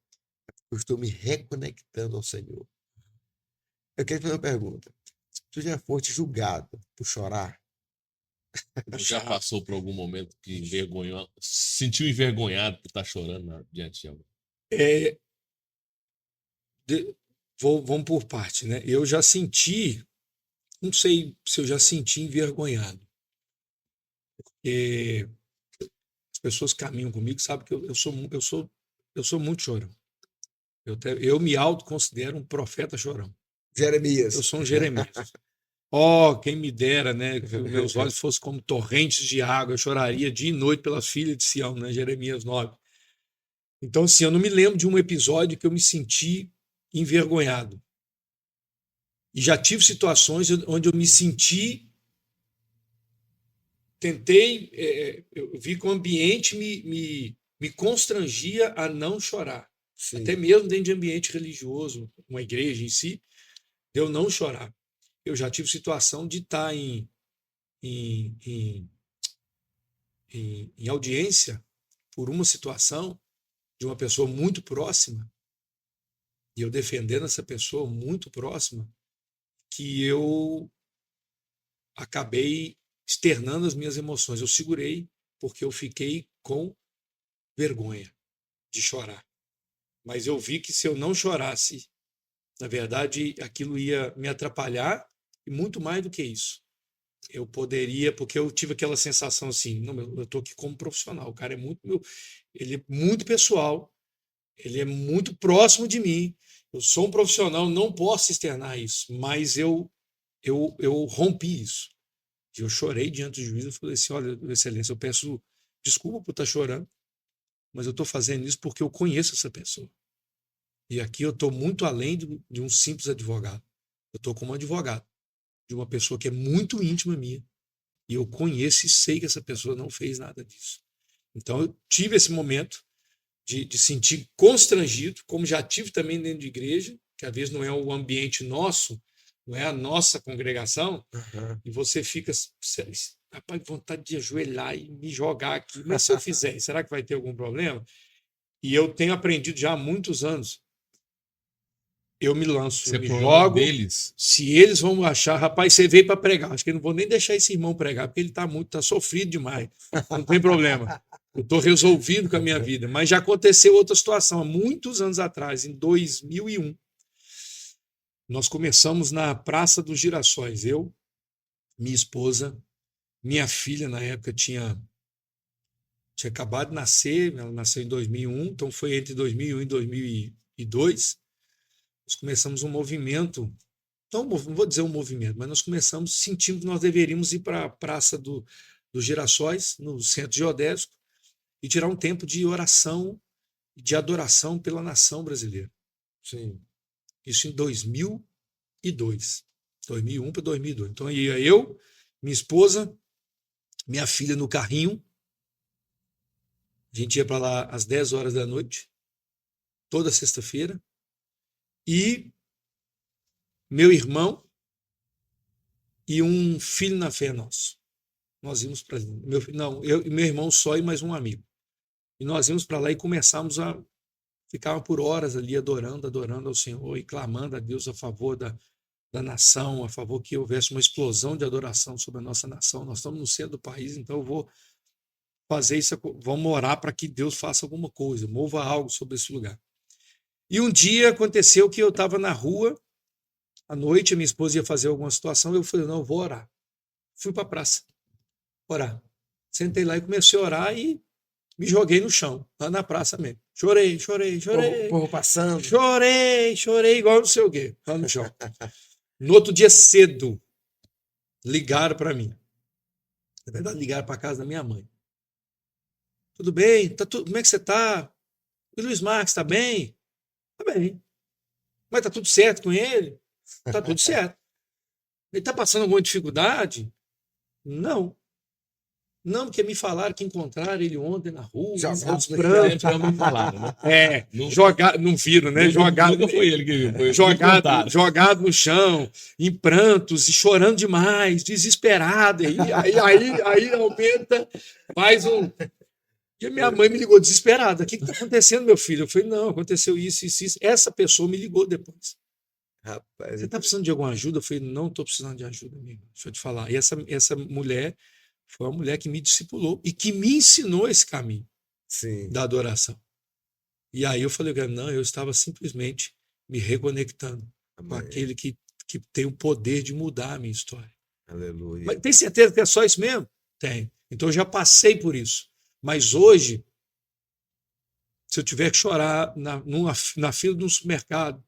Eu estou me reconectando ao Senhor. Eu quero te fazer uma pergunta. Tu já foste julgado por chorar? Já passou por algum momento que envergonhou, se sentiu envergonhado por estar chorando diante de alguém? É, vamos por parte, né? Eu já senti, não sei se eu já senti envergonhado. Porque as pessoas que caminham comigo sabem que eu sou muito chorão. Eu me autoconsidero um profeta chorão. Jeremias. Eu sou um Jeremias. Oh, quem me dera, né? Que os meus olhos fossem como torrentes de água. Eu choraria dia e noite pelas filhas de Sião, né? Jeremias 9. Então, assim, eu não me lembro de um episódio que eu me senti envergonhado. E já tive situações onde eu me senti, eu vi que o ambiente me constrangia a não chorar. Sim. Até mesmo dentro de ambiente religioso, uma igreja em si, eu não chorar. Eu já tive situação de estar em audiência por uma situação de uma pessoa muito próxima, e eu defendendo essa pessoa muito próxima, que eu acabei externando as minhas emoções. Eu segurei porque eu fiquei com vergonha de chorar. Mas eu vi que se eu não chorasse, na verdade, aquilo ia me atrapalhar, e muito mais do que isso. eu poderia, porque eu tive aquela sensação assim, não, eu tô aqui como profissional, o cara é muito ele é muito pessoal, ele é muito próximo de mim, eu sou um profissional, não posso externar isso, mas eu rompi isso. Eu chorei diante do juiz, eu falei assim, olha, excelência, eu peço desculpa por estar chorando, mas eu estou fazendo isso porque eu conheço essa pessoa. E aqui eu estou muito além de um simples advogado. Eu estou como advogado de uma pessoa que é muito íntima minha. E eu conheço e sei que essa pessoa não fez nada disso. Então eu tive esse momento de sentir constrangido, como já tive também dentro de igreja, que às vezes não é o ambiente nosso, não é a nossa congregação, e você fica, rapaz, vontade de ajoelhar e me jogar aqui. Mas se eu fizer, será que vai ter algum problema? E eu tenho aprendido já há muitos anos. Eu me lanço, Você eu me é jogo. deles. Se eles vão achar, rapaz, você veio para pregar. Acho que eu não vou nem deixar esse irmão pregar, porque ele está sofrido demais. Não tem problema. Eu estou resolvido com a minha vida. Mas já aconteceu outra situação, há muitos anos atrás, em 2001. Nós começamos na Praça dos Girassóis. Eu, minha esposa, minha filha, na época, tinha acabado de nascer, ela nasceu em 2001, então foi entre 2001 e 2002. Nós começamos um movimento, não vou dizer um movimento, mas nós começamos sentindo que nós deveríamos ir para a Praça dos Girassóis, no centro geodésico, e tirar um tempo de oração e de adoração pela nação brasileira. Sim. Isso em 2002. 2001 para 2002. Então ia eu, minha esposa, minha filha no carrinho. A gente ia para lá às 10 horas da noite, toda sexta-feira. E meu irmão e um filho na fé nosso. Nós íamos para eu e meu irmão só e mais um amigo. E nós íamos para lá e começamos a ficar por horas ali adorando ao Senhor e clamando a Deus a favor da nação, a favor que houvesse uma explosão de adoração sobre a nossa nação. Nós estamos no centro do país, então eu vou fazer isso, vamos orar para que Deus faça alguma coisa, mova algo sobre esse lugar. E um dia aconteceu que eu estava na rua, à noite, a minha esposa ia fazer alguma situação, eu falei, não, eu vou orar. Fui para a praça, orar. Sentei lá e comecei a orar e me joguei no chão, lá na praça mesmo. Chorei. Povo passando. Chorei, igual não sei o quê, lá no chão. No outro dia cedo, ligaram para mim. Na verdade, ligaram para a casa da minha mãe. Tudo bem? Como é que você está? E o Luiz Marques está bem? Está bem. Mas está tudo certo com ele? Está tudo certo. Ele está passando alguma dificuldade? Não. Não, porque me falaram que encontraram ele ontem na rua. Já me falaram, né? Não viram, né? Nunca foi ele que viu. Foi jogado no chão, em prantos e chorando demais, desesperado. Aí aumenta, faz um. E a minha mãe me ligou desesperada. O que está acontecendo, meu filho? Eu falei, não, aconteceu isso. Essa pessoa me ligou depois. Rapaz, você está precisando de alguma ajuda? Eu falei, não estou precisando de ajuda, amigo. Deixa eu te falar. E essa mulher foi uma mulher que me discipulou e que me ensinou esse caminho da adoração. E aí eu falei, não, eu estava simplesmente me reconectando com aquele que tem o poder de mudar a minha história. Aleluia. Mas tem certeza que é só isso mesmo? Tenho. Então eu já passei por isso. Mas hoje, se eu tiver que chorar na fila de um supermercado,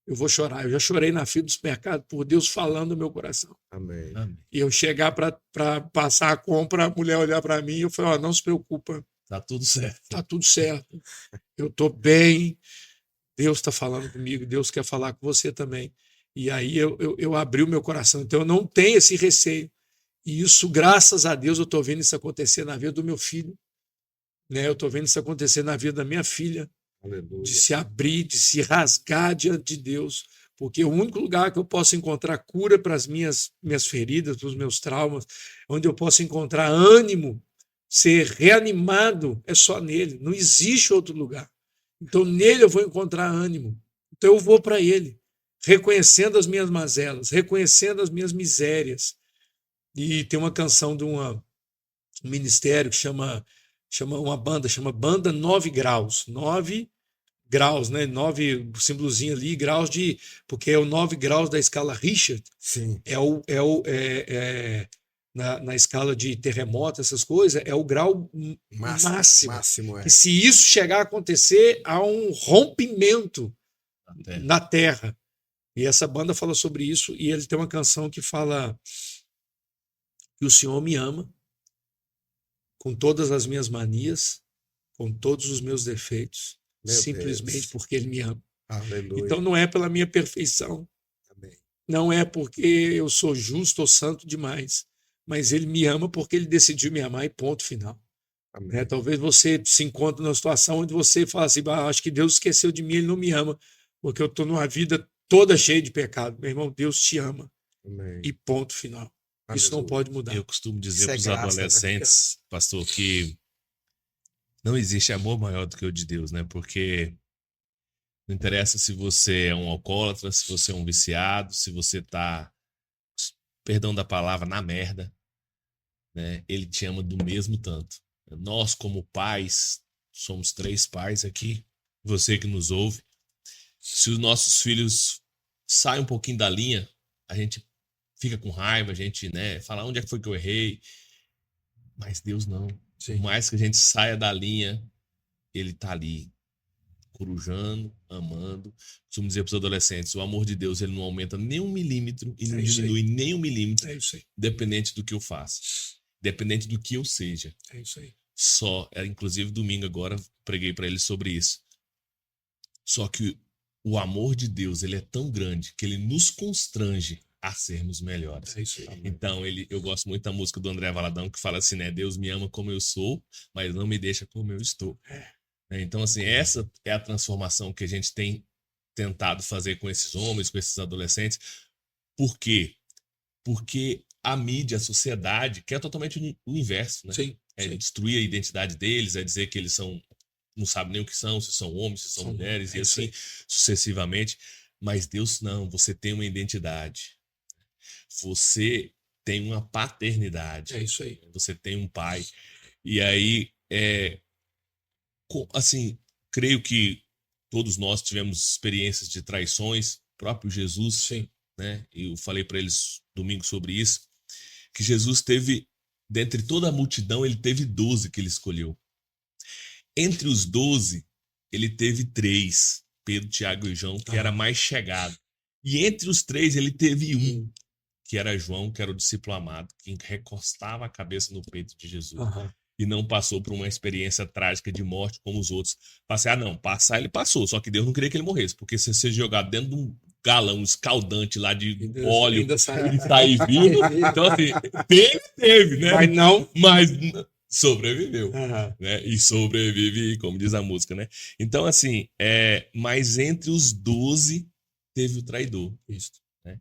eu vou chorar. Eu já chorei na fila do supermercado por Deus falando no meu coração. Amém. E eu chegar para passar a compra, a mulher olhar para mim e eu falar, não se preocupa. Tá tudo certo. Tá tudo certo. Eu estou bem. Deus está falando comigo. Deus quer falar com você também. E aí eu abri o meu coração. Então eu não tenho esse receio. E isso, graças a Deus, eu estou vendo isso acontecer na vida do meu filho. Né? Eu estou vendo isso acontecer na vida da minha filha. Aleluia. De se abrir, de se rasgar diante de Deus. Porque o único lugar que eu posso encontrar cura para as minhas feridas, para os meus traumas, onde eu posso encontrar ânimo, ser reanimado, é só nele. Não existe outro lugar. Então, nele eu vou encontrar ânimo. Então, eu vou para ele, reconhecendo as minhas mazelas, reconhecendo as minhas misérias. E tem uma canção de um ministério que chama Banda 9 Graus. 9 graus, né? 9, símbolozinho ali, graus porque é o 9 graus da escala Richard. Sim. na escala de terremoto, essas coisas, é o grau máximo. Máximo, é. E se isso chegar a acontecer, há um rompimento Até. na Terra. E essa banda fala sobre isso, e ele tem uma canção que fala que o Senhor me ama com todas as minhas manias, com todos os meus defeitos, Meu simplesmente Deus. porque ele me ama. Aleluia. Então não é pela minha perfeição, Amém. não é porque eu sou justo ou santo demais, mas ele me ama porque ele decidiu me amar e ponto final. Amém. Talvez você se encontre numa situação onde você fala assim, acho que Deus esqueceu de mim, ele não me ama, porque eu estou numa vida toda cheia de pecado. Meu irmão, Deus te ama Amém. e ponto final. Isso não Aleluia. pode mudar. Eu costumo dizer Isso é para os graça, né? adolescentes, pastor, que não existe amor maior do que o de Deus, né? Porque não interessa se você é um alcoólatra, se você é um viciado, se você tá, perdão da palavra, na merda, né? Ele te ama do mesmo tanto. Nós, como pais, somos 3 pais aqui, você que nos ouve. Se os nossos filhos saem um pouquinho da linha, a gente fica com raiva, a gente, né, fala onde é que foi que eu errei. Mas Deus não. Sim. Por mais que a gente saia da linha, ele tá ali, corujando, amando. Costumo dizer para os adolescentes, o amor de Deus ele não aumenta nem 1 milímetro e não É isso aí. diminui nem 1 milímetro, É isso aí. dependente do que eu faça, dependente do que eu seja. É isso aí. Só, inclusive domingo agora, preguei para eles sobre isso. Só que o amor de Deus ele é tão grande que ele nos constrange a sermos melhores. É isso aí. Então, eu gosto muito da música do André Valadão, que fala assim, né? Deus me ama como eu sou, mas não me deixa como eu estou. Então, assim, essa é a transformação que a gente tem tentado fazer com esses homens, com esses adolescentes. Por quê? Porque a mídia, a sociedade, quer totalmente o inverso, né? Sim. É sim. destruir a identidade deles, é dizer que eles não sabem nem o que são, se são homens, se são mulheres, É e isso assim aí. sucessivamente. Mas Deus não, você tem uma identidade. Você tem uma paternidade. É isso aí. Você tem um pai. E aí, assim, creio que todos nós tivemos experiências de traições, o próprio Jesus, Sim. né? Eu falei para eles domingo sobre isso, que Jesus teve, dentre toda a multidão, ele teve 12 que ele escolheu. Entre os 12, ele teve 3, Pedro, Tiago e João, que era mais chegado. E entre os 3, ele teve um, que era João, que era o discípulo amado, que recostava a cabeça no peito de Jesus. E não passou por uma experiência trágica de morte como os outros. Passar ele passou, só que Deus não queria que ele morresse, porque se você jogar dentro de um galão escaldante lá de óleo Ainda e sai. sair vivo, então assim, teve, né? Mas não. Mas sobreviveu, Aham. né? E sobrevive, como diz a música, né? Então assim, mas entre os 12 teve o traidor. Isso. Né?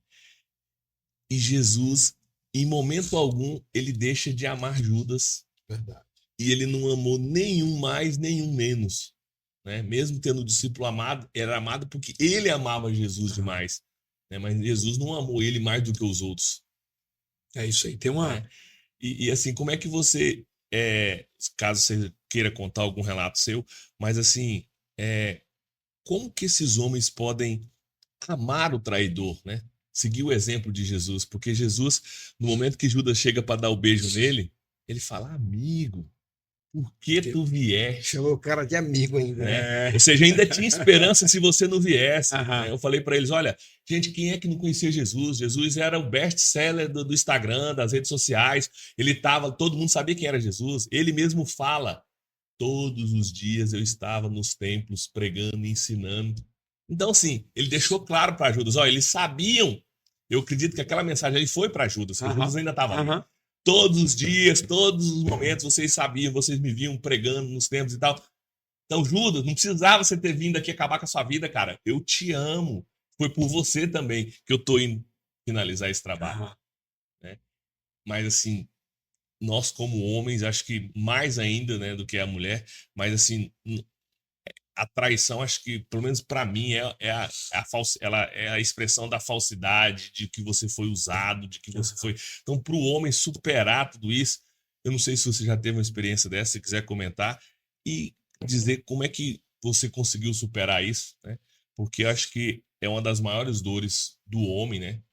E Jesus, em momento algum, ele deixa de amar Judas. Verdade. E ele não amou nenhum mais, nenhum menos. Né? Mesmo tendo o discípulo amado, era amado porque ele amava Jesus demais. Né? Mas Jesus não amou ele mais do que os outros. É isso aí. Tem uma. Né? E assim, como é que você, caso você queira contar algum relato seu, mas assim, como que esses homens podem amar o traidor, né? Seguir o exemplo de Jesus, porque Jesus, no momento que Judas chega para dar o beijo nele, ele fala, amigo, por que tu vieste? Chamou o cara de amigo ainda. Né? Ou seja, ainda tinha esperança se você não viesse. Aham. Né? Eu falei para eles, olha, gente, quem é que não conhecia Jesus? Jesus era o best-seller do Instagram, das redes sociais. Ele estava, todo mundo sabia quem era Jesus. Ele mesmo fala, todos os dias eu estava nos templos pregando e ensinando. Então, assim, ele deixou claro para Judas, olha, eles sabiam. Eu acredito que aquela mensagem ali foi para Judas, porque Judas ainda estava ali. Todos os dias, todos os momentos, vocês sabiam, vocês me viam pregando nos tempos e tal. Então, Judas, não precisava você ter vindo aqui acabar com a sua vida, cara. Eu te amo. Foi por você também que eu tô indo finalizar esse trabalho. Né? Mas, assim, nós como homens, acho que mais ainda, né, do que a mulher, mas, assim, a traição, acho que, pelo menos para mim, ela é a expressão da falsidade, de que você foi usado, de que você foi... Então, para o homem superar tudo isso, eu não sei se você já teve uma experiência dessa, se quiser comentar, e dizer como é que você conseguiu superar isso, né? Porque eu acho que é uma das maiores dores do homem, né?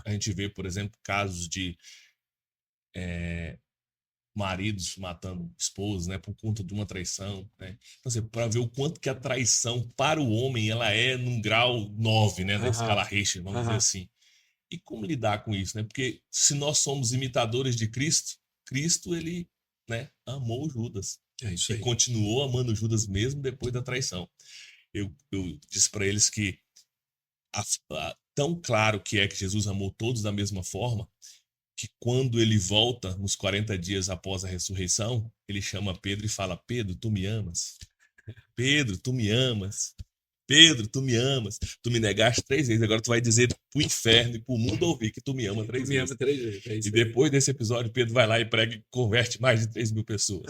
A gente vê, por exemplo, casos de maridos matando esposas, né, por conta de uma traição, né? Então, assim, para ver o quanto que a traição para o homem ela é num grau 9, né, da escala Richter, vamos dizer assim. E como lidar com isso, né? Porque se nós somos imitadores de Cristo, Cristo ele, né, amou Judas. É isso E aí. continuou amando Judas mesmo depois da traição. Eu disse para eles que tão claro que é que Jesus amou todos da mesma forma, que quando ele volta nos 40 dias após a ressurreição, ele chama Pedro e fala: Pedro, tu me amas? Pedro, tu me amas? Pedro, tu me amas? Tu me negaste 3 vezes, agora tu vai dizer pro inferno e pro mundo ouvir que tu me ama 3 Tu me vezes. ama 3 vezes. É isso E depois desse episódio, Pedro vai lá e prega e converte mais de 3.000 pessoas.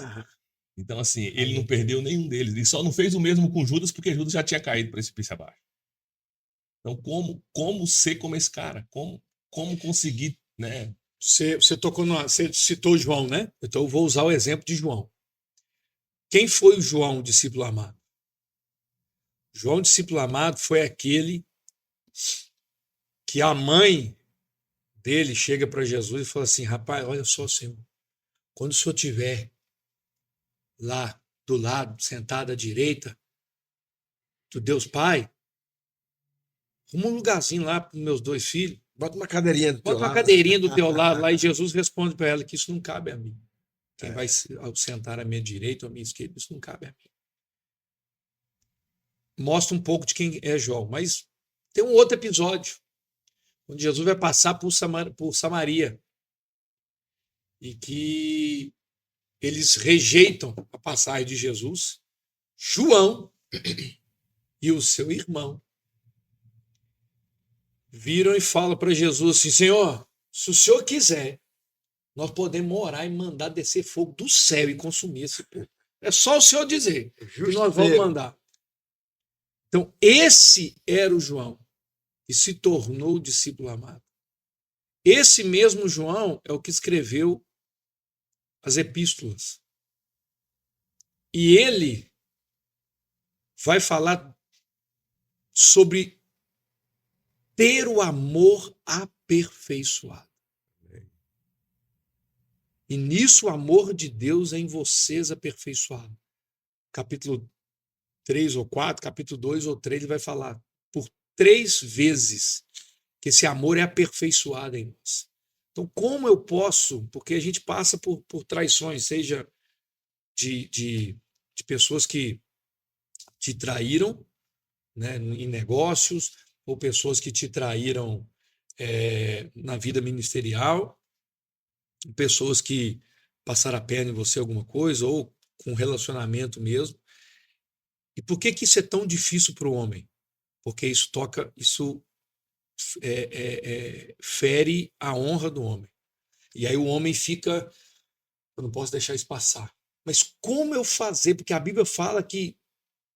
Então, assim, ele não perdeu nenhum deles. E só não fez o mesmo com Judas, porque Judas já tinha caído para esse precipício abaixo. Então, como ser como esse cara? Como conseguir, né? Você tocou você citou João, né? Então eu vou usar o exemplo de João. Quem foi o João, o discípulo amado? João, discípulo amado, foi aquele que a mãe dele chega para Jesus e fala assim: rapaz, olha só, Senhor, quando o Senhor estiver lá do lado, sentado à direita do Deus Pai, arruma um lugarzinho lá para os meus 2 filhos. Bota uma cadeirinha do teu Bota uma lado. cadeirinha do teu lado lá, e Jesus responde para ela que isso não cabe a mim. Quem vai sentar à minha direita ou à minha esquerda, isso não cabe a mim. Mostra um pouco de quem é João, mas tem um outro episódio, onde Jesus vai passar por Samaria, e que eles rejeitam a passagem de Jesus. João e o seu irmão viram e falam para Jesus assim: Senhor, se o Senhor quiser, nós podemos orar e mandar descer fogo do céu e consumir esse povo. É só o Senhor dizer que nós vamos mandar. Então, esse era o João que se tornou o discípulo amado. Esse mesmo João é o que escreveu as epístolas. E ele vai falar sobre ter o amor aperfeiçoado. E nisso o amor de Deus é em vocês aperfeiçoado. Capítulo 3 ou 4, capítulo 2 ou 3, ele vai falar por 3 vezes que esse amor é aperfeiçoado em nós. Então, como eu posso, porque a gente passa por traições, seja de pessoas que te traíram, né, em negócios, ou pessoas que te traíram na vida ministerial, pessoas que passaram a perna em você alguma coisa, ou com relacionamento mesmo. E por que isso é tão difícil para o homem? Porque isso fere a honra do homem. E aí o homem fica: eu não posso deixar isso passar. Mas como eu fazer? Porque a Bíblia fala que,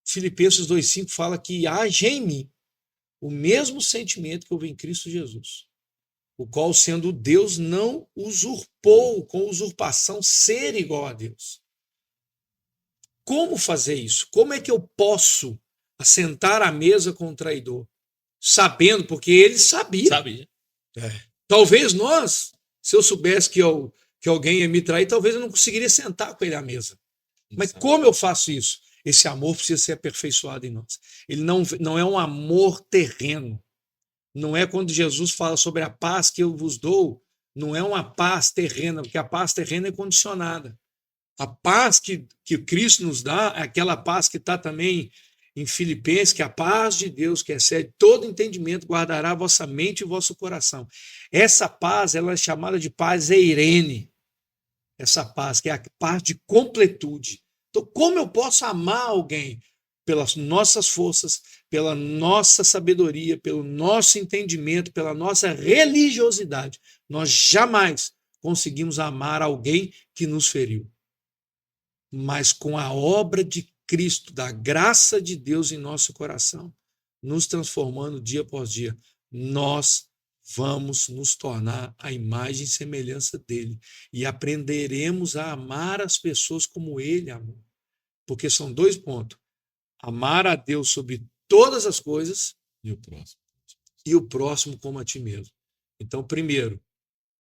Filipenses 2,5 fala que haja em mim o mesmo sentimento que houve em Cristo Jesus, o qual, sendo Deus, não usurpou com usurpação ser igual a Deus. Como fazer isso? Como é que eu posso assentar à mesa com o traidor? Sabendo, porque ele sabia. Talvez nós, se eu soubesse que alguém ia me trair, talvez eu não conseguiria sentar com ele à mesa. Mas como eu faço isso? Esse amor precisa ser aperfeiçoado em nós. Ele não é um amor terreno. Não é quando Jesus fala sobre a paz que eu vos dou, não é uma paz terrena, porque a paz terrena é condicionada. A paz que Cristo nos dá é aquela paz que está também em Filipenses, que a paz de Deus, que excede todo entendimento, guardará a vossa mente e o vosso coração. Essa paz, ela é chamada de paz eirene. Essa paz, que é a paz de completude. Então, como eu posso amar alguém? Pelas nossas forças, pela nossa sabedoria, pelo nosso entendimento, pela nossa religiosidade. Nós jamais conseguimos amar alguém que nos feriu. Mas com a obra de Cristo, da graça de Deus em nosso coração, nos transformando dia após dia, nós vamos nos tornar a imagem e semelhança dele e aprenderemos a amar as pessoas como ele amou. Porque são 2 pontos: amar a Deus sobre todas as coisas e o próximo como a ti mesmo. Então, primeiro,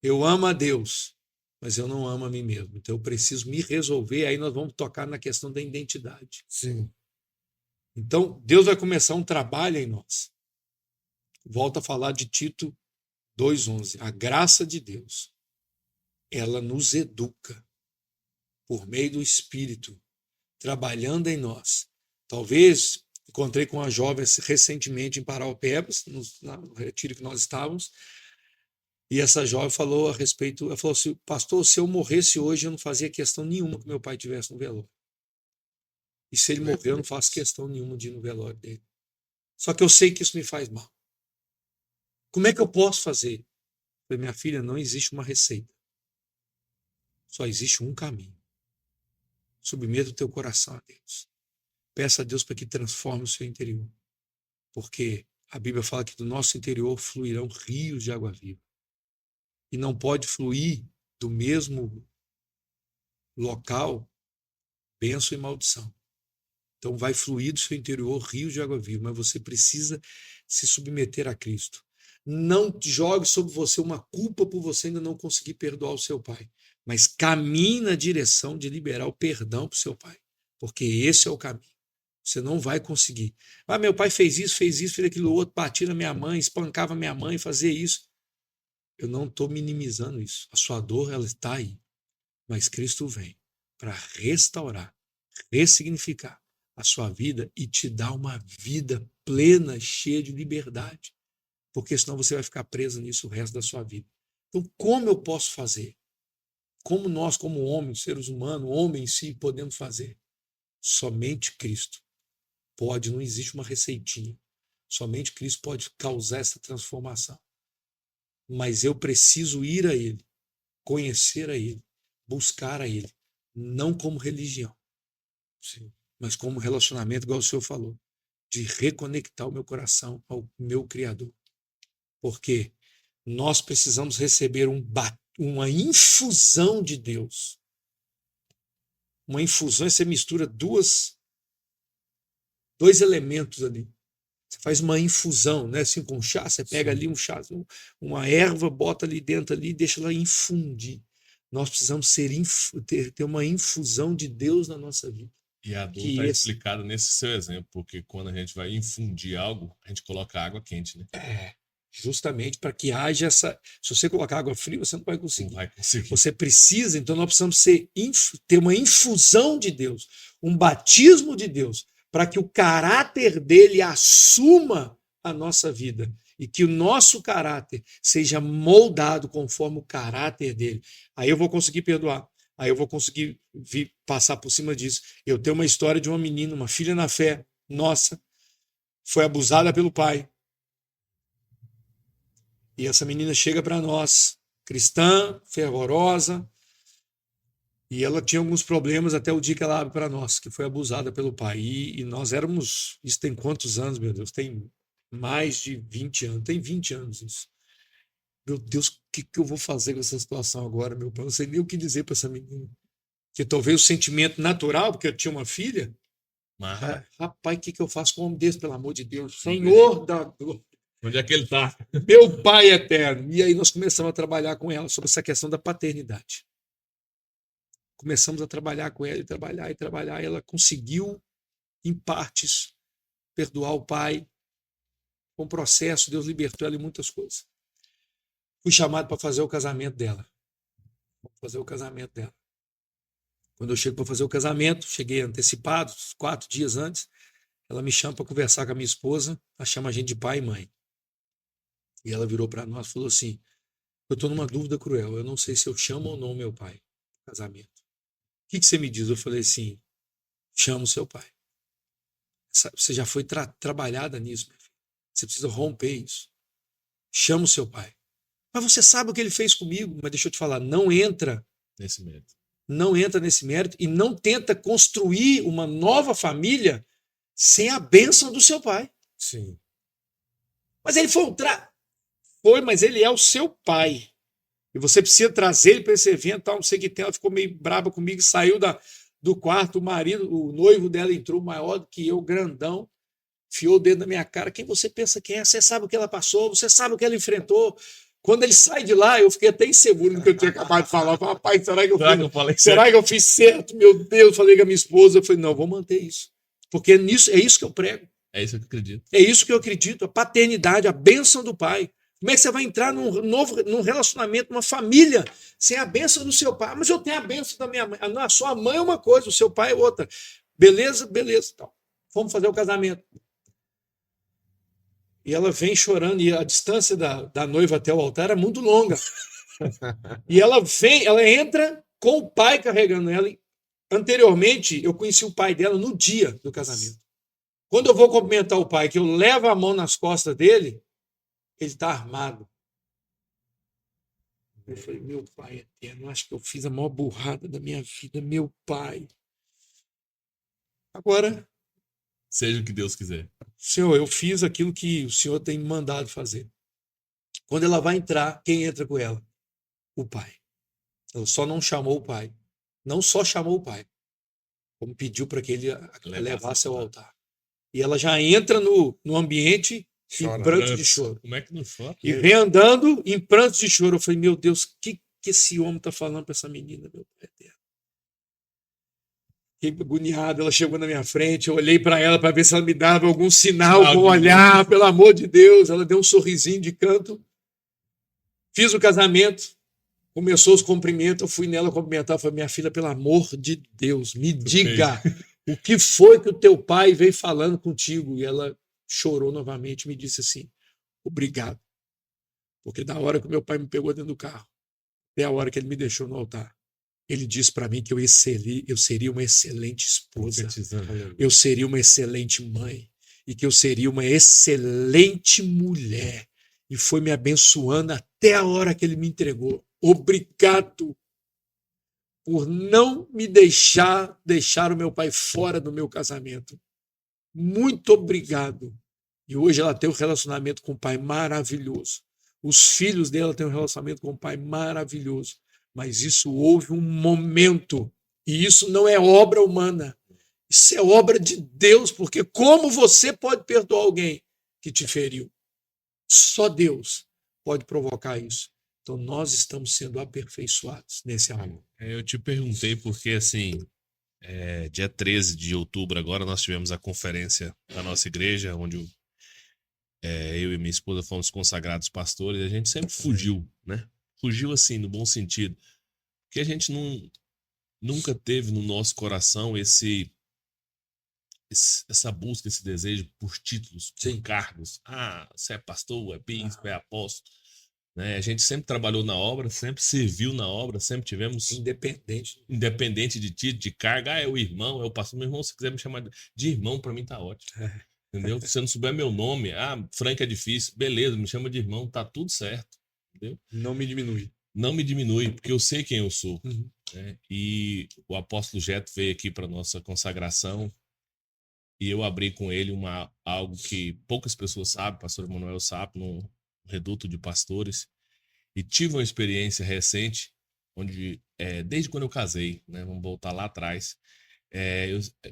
eu amo a Deus, mas eu não amo a mim mesmo. Então eu preciso me resolver. Aí nós vamos tocar na questão da identidade. Sim. Então Deus vai começar um trabalho em nós. Volto a falar de Tito 2:11. A graça de Deus, ela nos educa por meio do Espírito, trabalhando em nós. Talvez, encontrei com uma jovem recentemente em Paraupebas, no retiro que nós estávamos, e essa jovem falou a respeito, ela falou assim, pastor, se eu morresse hoje, eu não fazia questão nenhuma que meu pai tivesse no velório. E se ele morrer, eu não faço questão nenhuma de ir no velório dele. Só que eu sei que isso me faz mal. Como é que eu posso fazer? Eu falei, minha filha, não existe uma receita. Só existe um caminho. Submeta o teu coração a Deus. Peça a Deus para que transforme o seu interior. Porque a Bíblia fala que do nosso interior fluirão rios de água viva. E não pode fluir do mesmo local bênção e maldição. Então vai fluir do seu interior rios de água viva, mas você precisa se submeter a Cristo. Não jogue sobre você uma culpa por você ainda não conseguir perdoar o seu pai, mas caminhe na direção de liberar o perdão para o seu pai, porque esse é o caminho. Você não vai conseguir. Ah, meu pai fez isso, fez aquilo outro, batia na minha mãe, espancava minha mãe, fazia isso. Eu não estou minimizando isso. A sua dor, ela está aí. Mas Cristo vem para restaurar, ressignificar a sua vida e te dar uma vida plena, cheia de liberdade. Porque senão você vai ficar preso nisso o resto da sua vida. Então, como eu posso fazer? Como nós, como homens, seres humanos, homens em si, podemos fazer? Somente Cristo pode, não existe uma receitinha. Somente Cristo pode causar essa transformação. Mas eu preciso ir a Ele, conhecer a Ele, buscar a Ele, não como religião, sim, mas como relacionamento, igual o senhor falou, de reconectar o meu coração ao meu Criador. Porque nós precisamos receber uma infusão de Deus. Uma infusão, você mistura dois elementos ali. Você faz uma infusão, né? Assim, com chá, você pega ali um chá, uma erva, bota ali dentro ali e deixa ela infundir. Nós precisamos ter uma infusão de Deus na nossa vida. E a dor está explicada nesse seu exemplo, porque quando a gente vai infundir algo, a gente coloca água quente, né? Justamente para que haja essa... Se você colocar água fria, você não vai conseguir. Não vai conseguir. Você precisa, então nós precisamos ter uma infusão de Deus, um batismo de Deus, para que o caráter dele assuma a nossa vida e que o nosso caráter seja moldado conforme o caráter dele. Aí eu vou conseguir perdoar, aí eu vou conseguir passar por cima disso. Eu tenho uma história de uma menina, uma filha na fé, nossa, foi abusada pelo pai. E essa menina chega para nós, cristã, fervorosa, e ela tinha alguns problemas até o dia que ela abre para nós, que foi abusada pelo pai. E nós éramos, isso tem quantos anos, meu Deus? Tem mais de 20 anos, tem 20 anos isso. Meu Deus, o que eu vou fazer com essa situação agora, meu pai? Eu não sei nem o que dizer para essa menina. Que talvez o sentimento natural, porque eu tinha uma filha, rapaz, o que eu faço com um homem desse, pelo amor de Deus? Senhor da dor. Onde é que ele está? Meu pai eterno. E aí nós começamos a trabalhar com ela sobre essa questão da paternidade. Começamos a trabalhar com ela, e trabalhar. E ela conseguiu, em partes, perdoar o pai. Com o processo, Deus libertou ela em muitas coisas. Fui chamado para fazer o casamento dela. Quando eu chego para fazer o casamento, cheguei antecipado, 4 dias antes, ela me chama para conversar com a minha esposa, ela chama a gente de pai e mãe. E ela virou para nós e falou assim, eu estou numa dúvida cruel, eu não sei se eu chamo ou não meu pai no casamento. O que você me diz? Eu falei assim, chama o seu pai. Você já foi trabalhada nisso, minha filha. Você precisa romper isso. Chama o seu pai. Mas você sabe o que ele fez comigo. Mas deixa eu te falar, não entra nesse mérito. Não entra nesse mérito e não tenta construir uma nova família sem a bênção do seu pai. Sim. Mas ele foi, mas ele é o seu pai. E você precisa trazer ele para esse evento, tal, não sei o que tem. Ela ficou meio brava comigo, saiu do quarto, o noivo dela entrou maior do que eu, grandão, enfiou o dedo na minha cara. Quem você pensa que é? Você sabe o que ela passou, você sabe o que ela enfrentou. Quando ele sai de lá, eu fiquei até inseguro no que eu tinha acabado de falar. Eu falei, rapaz, será que eu fiz certo? Meu Deus, falei com a minha esposa. Eu falei, não, vou manter isso. Porque é isso que eu prego. É isso que eu acredito. É isso que eu acredito. A paternidade, a bênção do pai. Como é que você vai entrar num relacionamento, numa família, sem a bênção do seu pai? Mas eu tenho a bênção da minha mãe. Não, a sua mãe é uma coisa, o seu pai é outra. Beleza? Beleza. Então, vamos fazer o casamento. E ela vem chorando, e a distância da noiva até o altar era muito longa. E ela entra com o pai carregando ela. Anteriormente, eu conheci o pai dela no dia do casamento. Quando eu vou cumprimentar o pai, que eu levo a mão nas costas dele, ele está armado. Eu falei, meu pai eterno, acho que eu fiz a maior burrada da minha vida, meu pai. Agora, Seja o que Deus quiser. Senhor, eu fiz aquilo que o Senhor tem me mandado fazer. Quando ela vai entrar, quem entra com ela? O pai. Ela só não chamou o pai. Não só chamou o pai, como pediu para que ele a levasse ao altar. E ela já entra no ambiente em pranto de choro. Como é que não chora? E vem andando em prantos de choro. Eu falei, meu Deus, o que esse homem está falando para essa menina, meu pai eterno? Fiquei agoniado, ela chegou na minha frente, eu olhei para ela para ver se ela me dava algum sinal com o olhar, pelo amor de Deus. Ela deu um sorrisinho de canto. Fiz o casamento, começou os cumprimentos, eu fui nela cumprimentar, falei, minha filha, pelo amor de Deus, me diga o que foi que o teu pai veio falando contigo. E ela chorou novamente e me disse assim, obrigado, porque da hora que o meu pai me pegou dentro do carro, até a hora que ele me deixou no altar, ele disse para mim que eu seria uma excelente esposa, eu seria uma excelente mãe e que eu seria uma excelente mulher. E foi me abençoando até a hora que ele me entregou. Obrigado por não me deixar o meu pai fora do meu casamento. Muito obrigado. E hoje ela tem um relacionamento com o pai maravilhoso. Os filhos dela têm um relacionamento com o pai maravilhoso. Mas isso houve um momento, e isso não é obra humana, isso é obra de Deus, porque como você pode perdoar alguém que te feriu? Só Deus pode provocar isso. Então nós estamos sendo aperfeiçoados nesse amor. Eu te perguntei porque, assim, dia 13 de outubro agora nós tivemos a conferência da nossa igreja, onde eu e minha esposa fomos consagrados pastores, e a gente sempre fugiu, né? Fugiu assim, no bom sentido. Porque a gente nunca teve no nosso coração essa busca, esse desejo por títulos, por cargos. Ah, você é pastor, é bispo, é apóstolo. Né? A gente sempre trabalhou na obra, sempre serviu na obra, sempre tivemos... Independente de título, de carga. Ah, é o irmão, é o pastor. Meu irmão, se quiser me chamar de irmão, para mim tá ótimo. Entendeu? Se você não souber meu nome, Frank é difícil. Beleza, me chama de irmão, tá tudo certo. Entendeu? Não me diminui. Não me diminui, porque eu sei quem eu sou. Né? E o apóstolo Jeto veio aqui para nossa consagração e eu abri com ele algo que poucas pessoas sabem, o pastor Emanuel sabe, no reduto de pastores. E tive uma experiência recente, onde, desde quando eu casei, né, vamos voltar lá atrás,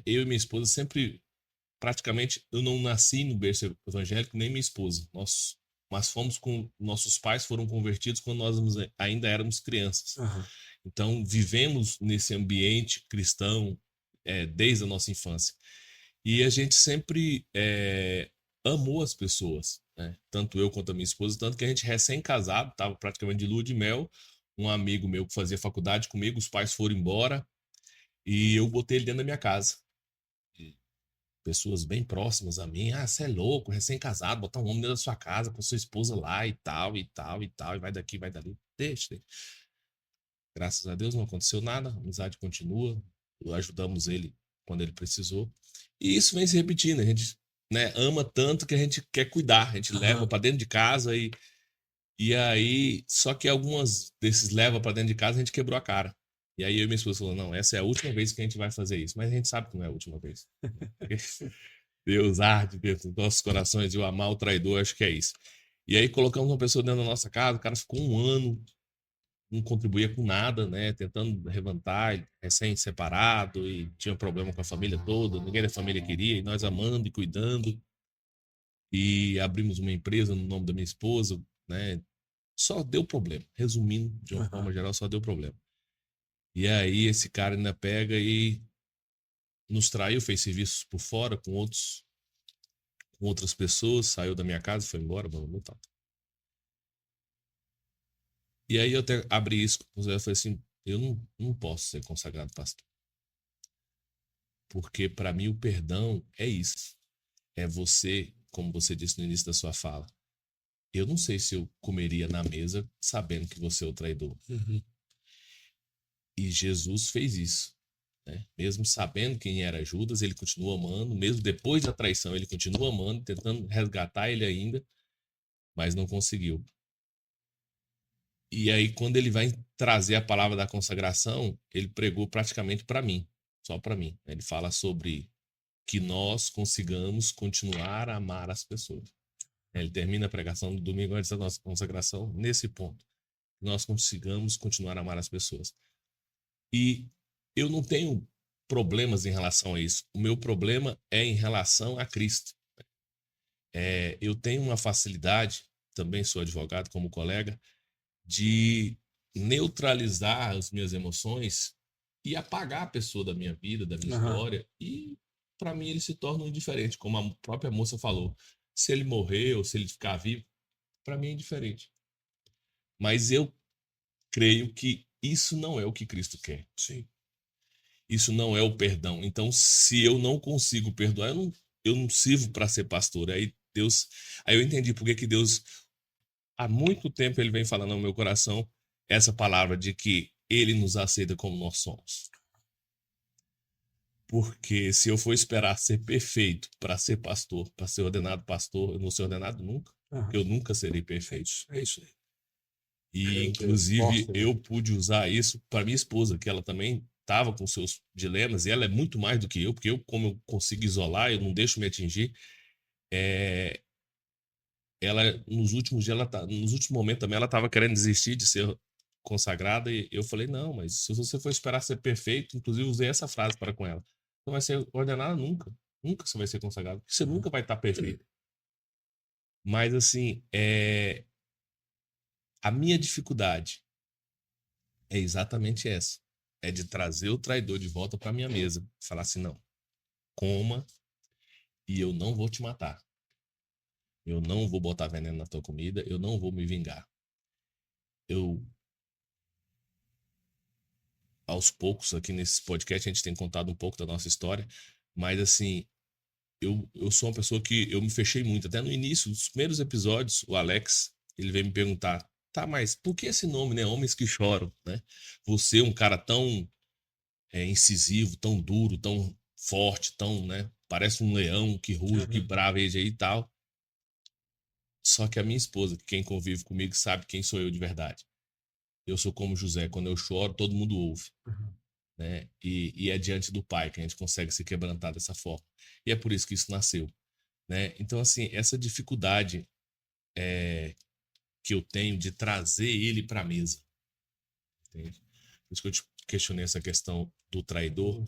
eu e minha esposa sempre, praticamente, eu não nasci no berço evangélico, nem minha esposa. Mas nossos pais foram convertidos quando nós ainda éramos crianças. Então, vivemos nesse ambiente cristão desde a nossa infância. E a gente sempre amou as pessoas, né? Tanto eu quanto a minha esposa, tanto que a gente recém-casado, estava praticamente de lua de mel, um amigo meu que fazia faculdade comigo, os pais foram embora e eu botei ele dentro da minha casa. Pessoas bem próximas a mim, você é louco, recém-casado, botar um homem dentro da sua casa com sua esposa lá e tal, e vai daqui, vai dali. Deixa. Graças a Deus não aconteceu nada, a amizade continua, ajudamos ele quando ele precisou. E isso vem se repetindo, a gente, né, ama tanto que a gente quer cuidar, a gente leva para dentro de casa e aí, só que algumas desses leva para dentro de casa a gente quebrou a cara. E aí eu e minha esposa falou, não, essa é a última vez que a gente vai fazer isso. Mas a gente sabe que não é a última vez. Deus arde dentro dos nossos corações e o amar o traidor, acho que é isso. E aí colocamos uma pessoa dentro da nossa casa, o cara ficou um ano, não contribuía com nada, né? Tentando levantar, recém-separado, e tinha problema com a família toda, ninguém da família queria, e nós amando e cuidando. E abrimos uma empresa no nome da minha esposa, né? Só deu problema. Resumindo, de uma Aham. forma geral, só deu problema. E aí esse cara ainda pega e nos traiu, fez serviços por fora com outras pessoas, saiu da minha casa, foi embora, blá, tal. E aí eu até abri isso com os velhos e falei assim, eu não posso ser consagrado pastor. Porque para mim o perdão é isso. É você, como você disse no início da sua fala, eu não sei se eu comeria na mesa sabendo que você é o traidor. Uhum. E Jesus fez isso. Né? Mesmo sabendo quem era Judas, ele continua amando. Mesmo depois da traição, ele continua amando, tentando resgatar ele ainda, mas não conseguiu. E aí, quando ele vai trazer a palavra da consagração, ele pregou praticamente para mim, só para mim. Ele fala sobre que nós consigamos continuar a amar as pessoas. Ele termina a pregação do domingo antes da nossa consagração nesse ponto. Nós consigamos continuar a amar as pessoas. E eu não tenho problemas em relação a isso. O meu problema é em relação a Cristo. Eu tenho uma facilidade, também sou advogado como colega, de neutralizar as minhas emoções e apagar a pessoa da minha vida, da minha Aham. história. E para mim ele se torna indiferente, como a própria moça falou. Se ele morrer ou se ele ficar vivo, para mim é indiferente. Mas eu creio que isso não é o que Cristo quer. Sim. Isso não é o perdão. Então, se eu não consigo perdoar, eu não sirvo para ser pastor. Aí eu entendi por que Deus, há muito tempo, ele vem falando no meu coração essa palavra de que ele nos aceita como nós somos. Porque se eu for esperar ser perfeito para ser pastor, para ser ordenado pastor, eu não vou ser ordenado nunca. Aham. Porque eu nunca serei perfeito. É isso aí. E, É, inclusive, forte, né? eu pude usar isso para minha esposa, que ela também estava com seus dilemas, e ela é muito mais do que eu, porque eu, como eu consigo isolar, eu não deixo me atingir. Ela, nos últimos dias, nos últimos momentos também, ela estava querendo desistir de ser consagrada, e eu falei, não, mas se você for esperar ser perfeito, inclusive usei essa frase para com ela, não vai ser ordenada nunca. Nunca você vai ser consagrado, porque você nunca vai estar perfeito. Mas, assim, a minha dificuldade é exatamente essa. É de trazer o traidor de volta para minha mesa. Falar assim, não, coma e eu não vou te matar. Eu não vou botar veneno na tua comida, eu não vou me vingar. Aos poucos, aqui nesse podcast, a gente tem contado um pouco da nossa história, mas assim, eu sou uma pessoa que eu me fechei muito. Até no início, dos primeiros episódios, o Alex, ele veio me perguntar, tá, mas por que esse nome, né? Homens que choram, né? Você, um cara tão incisivo, tão duro, tão forte, tão, né? Parece um leão que ruge, que braveja aí e tal. Só que a minha esposa, quem convive comigo, sabe quem sou eu de verdade. Eu sou como José, quando eu choro, todo mundo ouve. Né? E é diante do Pai que a gente consegue se quebrantar dessa forma. E é por isso que isso nasceu. Né? Então, assim, essa dificuldade que eu tenho de trazer ele para a mesa. Entende? Por isso que eu te questionei essa questão do traidor,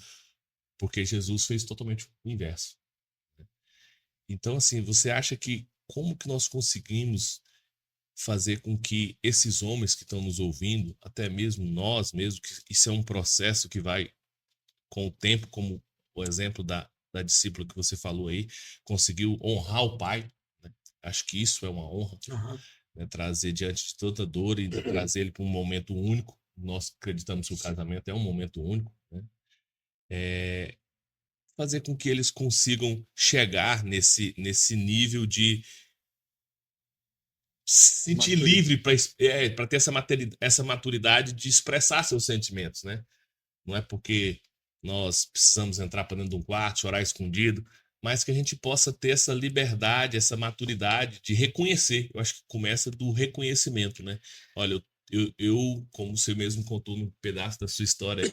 porque Jesus fez totalmente o inverso. Então, assim, você acha que como que nós conseguimos fazer com que esses homens que estão nos ouvindo, até mesmo nós mesmos, que isso é um processo que vai com o tempo, como o exemplo da discípula que você falou aí, conseguiu honrar o pai, né? Acho que isso é uma honra, né? Trazer diante de tanta dor e trazer ele para um momento único. Nós acreditamos que o casamento é um momento único, né? Fazer com que eles consigam chegar nesse nível de se sentir livre para ter essa maturidade de expressar seus sentimentos, né? Não é porque nós precisamos entrar para dentro de um quarto, chorar escondido, mas que a gente possa ter essa liberdade, essa maturidade de reconhecer. Eu acho que começa do reconhecimento, né? Olha, como você mesmo contou um pedaço da sua história,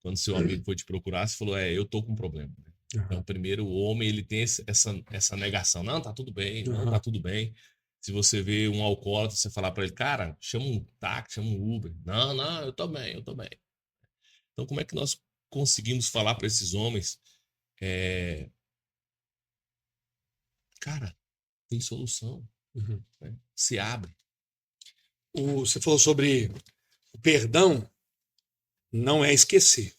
quando seu amigo foi te procurar, você falou, eu tô com um problema. Né? Então, primeiro, o homem, ele tem essa negação. Não, tá tudo bem, não, tá tudo bem. Se você vê um alcoólatra, você falar para ele, cara, chama um táxi, chama um Uber. Não, eu tô bem, eu tô bem. Então, como é que nós conseguimos falar para esses homens, cara, tem solução, né? Se abre. Você falou sobre o perdão, não é esquecer.